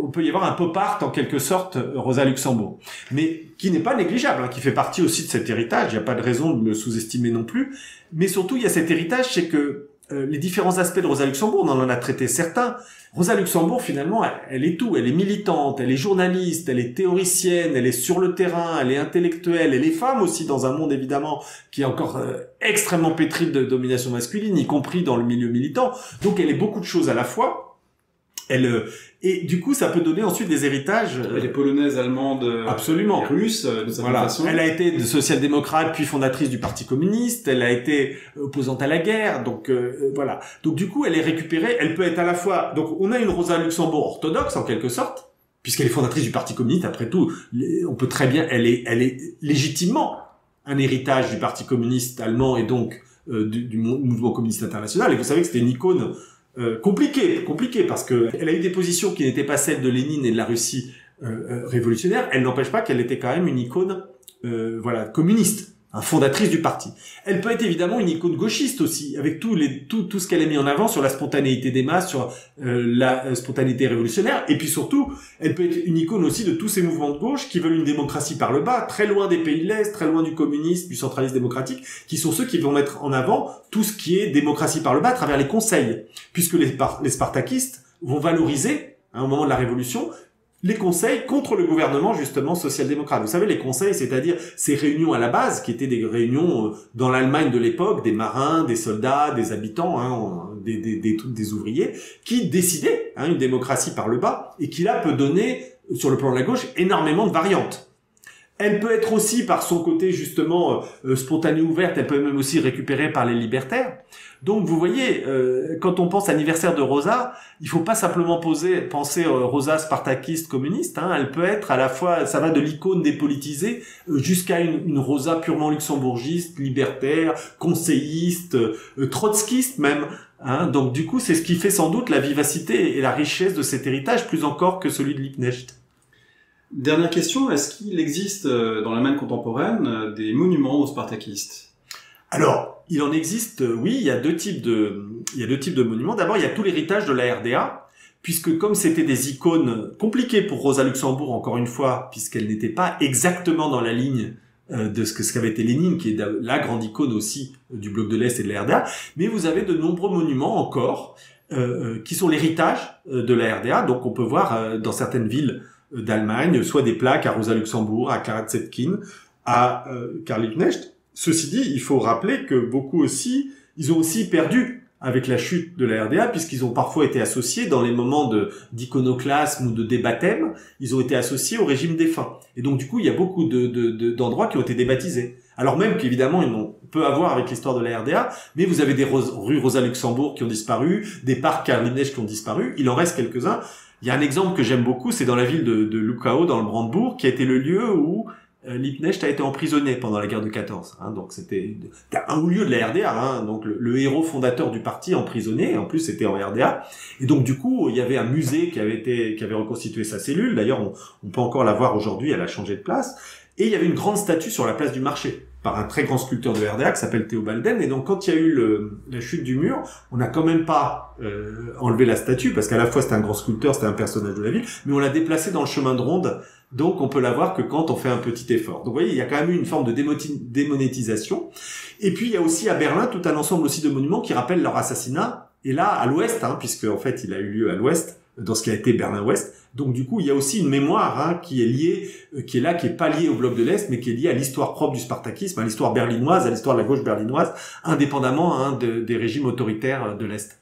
[SPEAKER 2] on peut y avoir un pop art en quelque sorte, Rosa Luxemburg, mais qui n'est pas négligeable, qui fait partie aussi de cet héritage, il n'y a pas de raison de le sous-estimer non plus, mais surtout il y a cet héritage, c'est que les différents aspects de Rosa Luxemburg, on en a traité certains. Rosa Luxemburg, finalement, elle est tout. Elle est militante, elle est journaliste, elle est théoricienne, elle est sur le terrain, elle est intellectuelle, elle est femme aussi dans un monde, évidemment, qui est encore extrêmement pétri de domination masculine, y compris dans le milieu militant. Donc, elle est beaucoup de choses à la fois. Et du coup, ça peut donner ensuite des héritages.
[SPEAKER 3] Les polonaises, allemandes,
[SPEAKER 2] absolument,
[SPEAKER 3] russes, de certaine façon.
[SPEAKER 2] Elle a été social-démocrate puis fondatrice du Parti communiste. Elle a été opposante à la guerre. Donc voilà. Donc du coup, elle est récupérée. Elle peut être à la fois. Donc on a une Rosa Luxembourg orthodoxe en quelque sorte, puisqu'elle est fondatrice du Parti communiste. Après tout, on peut très bien. Elle est légitimement un héritage du Parti communiste allemand et donc du mouvement communiste international. Et vous savez que c'était une icône compliquée parce que elle a eu des positions qui n'étaient pas celles de Lénine et de la Russie révolutionnaire. Elle n'empêche pas qu'elle était quand même une icône communiste, fondatrice du parti. Elle peut être évidemment une icône gauchiste aussi, avec tout ce qu'elle a mis en avant sur la spontanéité des masses, sur la spontanéité révolutionnaire, et puis surtout, elle peut être une icône aussi de tous ces mouvements de gauche qui veulent une démocratie par le bas, très loin des pays de l'Est, très loin du communisme, du centralisme démocratique, qui sont ceux qui vont mettre en avant tout ce qui est démocratie par le bas à travers les conseils, puisque les spartakistes vont valoriser, au moment de la révolution, les conseils contre le gouvernement justement social-démocrate. Vous savez, les conseils, c'est-à-dire ces réunions à la base, qui étaient des réunions dans l'Allemagne de l'époque, des marins, des soldats, des habitants, des ouvriers, qui décidaient une démocratie par le bas, et qui là peut donner, sur le plan de la gauche, énormément de variantes. Elle peut être aussi, par son côté justement spontanée ouverte, elle peut même aussi récupérée par les libertaires. Donc vous voyez, quand on pense à l'anniversaire de Rosa, il faut pas simplement penser Rosa spartakiste communiste. Elle peut être à la fois, ça va de l'icône dépolitisée jusqu'à une Rosa purement luxembourgiste, libertaire, conseilliste, trotskiste même. Donc du coup, c'est ce qui fait sans doute la vivacité et la richesse de cet héritage, plus encore que celui de Liebknecht.
[SPEAKER 3] Dernière question, est-ce qu'il existe dans l'Allemagne contemporaine des monuments aux spartakistes ?
[SPEAKER 2] Alors, il en existe, oui, il y a deux types de monuments. D'abord, il y a tout l'héritage de la RDA, puisque comme c'était des icônes compliquées pour Rosa Luxembourg, encore une fois, puisqu'elle n'était pas exactement dans la ligne de ce qu'avait été Lénine, qui est la grande icône aussi du bloc de l'Est et de la RDA, mais vous avez de nombreux monuments encore qui sont l'héritage de la RDA. Donc on peut voir dans certaines villes d'Allemagne, soit des plaques à Rosa Luxembourg, à Clara Zetkin, à Karl Liebknecht. Ceci dit, il faut rappeler que beaucoup aussi, ils ont aussi perdu avec la chute de la RDA, puisqu'ils ont parfois été associés dans les moments d'iconoclasme ou de débaptême, ils ont été associés au régime défunt. Et donc du coup, il y a beaucoup d'endroits qui ont été débaptisés. Alors même qu'évidemment, ils n'ont peu à voir avec l'histoire de la RDA, mais vous avez des rues Rosa Luxembourg qui ont disparu, des parcs Karl Liebknecht qui ont disparu, il en reste quelques-uns. Il y a un exemple que j'aime beaucoup, c'est dans la ville de Luckau, dans le Brandebourg, qui a été le lieu où Liebknecht a été emprisonné pendant la guerre de 14. Donc c'était un haut lieu de la RDA. Donc le héros fondateur du parti emprisonné, en plus c'était en RDA. Et donc du coup, il y avait un musée qui avait reconstitué sa cellule. D'ailleurs, on peut encore la voir aujourd'hui, elle a changé de place. Et il y avait une grande statue sur la place du marché, par un très grand sculpteur de RDA qui s'appelle Theobalden. Et donc quand il y a eu la chute du mur, on n'a quand même pas enlevé la statue, parce qu'à la fois c'était un grand sculpteur, c'était un personnage de la ville, mais on l'a déplacé dans le chemin de ronde, donc on peut la voir que quand on fait un petit effort. Donc vous voyez, il y a quand même eu une forme de démonétisation. Et puis il y a aussi à Berlin tout un ensemble aussi de monuments qui rappellent leur assassinat, et là à l'ouest, puisque en fait il a eu lieu à l'ouest, dans ce qui a été Berlin-Ouest. Donc du coup, il y a aussi une mémoire qui est liée, qui est pas liée au bloc de l'Est, mais qui est liée à l'histoire propre du spartakisme, à l'histoire berlinoise, à l'histoire de la gauche berlinoise, indépendamment des régimes autoritaires de l'Est.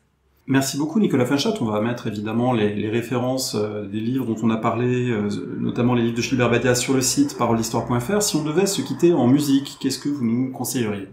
[SPEAKER 3] Merci beaucoup Nicolas Finchat. On va mettre évidemment les références des livres dont on a parlé, notamment les livres de Gilbert Badia sur le site parolehistoire.fr. Si on devait se quitter en musique, qu'est-ce que vous nous conseilleriez ?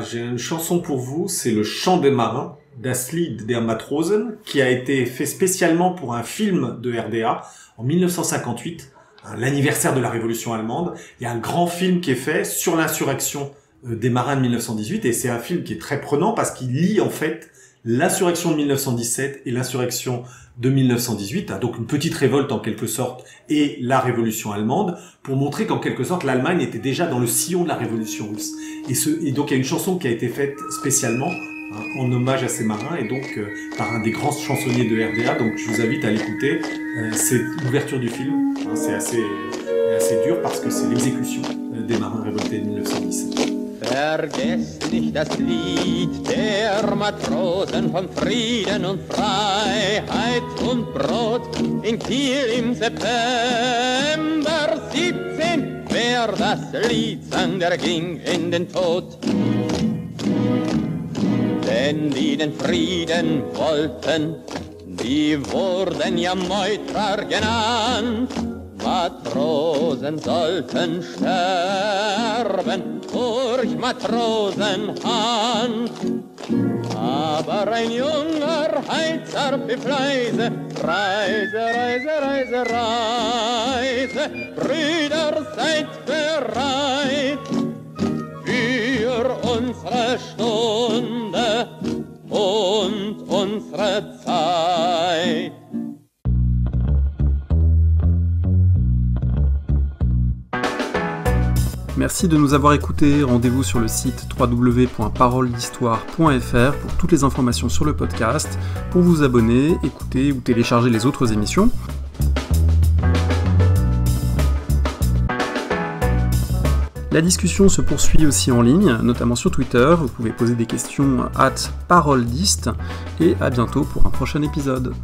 [SPEAKER 2] J'ai une chanson pour vous, c'est Le Chant des marins, Das Lied der Matrosen, qui a été fait spécialement pour un film de RDA en 1958, l'anniversaire de la Révolution allemande. Il y a un grand film qui est fait sur l'insurrection des marins de 1918, et c'est un film qui est très prenant parce qu'il lie en fait l'insurrection de 1917 et l'insurrection de 1918, donc une petite révolte en quelque sorte, et la révolution allemande, pour montrer qu'en quelque sorte l'Allemagne était déjà dans le sillon de la révolution russe. Et donc il y a une chanson qui a été faite spécialement en hommage à ces marins, et donc par un des grands chansonniers de RDA, donc je vous invite à l'écouter. C'est l'ouverture du film, c'est assez dur parce que c'est l'exécution des marins révoltés de 1917.
[SPEAKER 4] Vergesst nicht das Lied der Matrosen von Frieden und Freiheit und Brot in Kiel im September 17. Wer das Lied sang, der ging in den Tod. Denn die den Frieden wollten, die wurden ja Meutrer genannt. Matrosen sollten sterben durch Matrosenhand. Aber ein junger Heizer pfiff leise, Reise, Reise, Reise, Reise. Brüder, seid bereit für unsere Stunde und unsere Zeit.
[SPEAKER 1] Merci de nous avoir écoutés. Rendez-vous sur le site www.paroledhistoire.fr pour toutes les informations sur le podcast, pour vous abonner, écouter ou télécharger les autres émissions. La discussion se poursuit aussi en ligne, notamment sur Twitter. Vous pouvez poser des questions @paroledist et à bientôt pour un prochain épisode.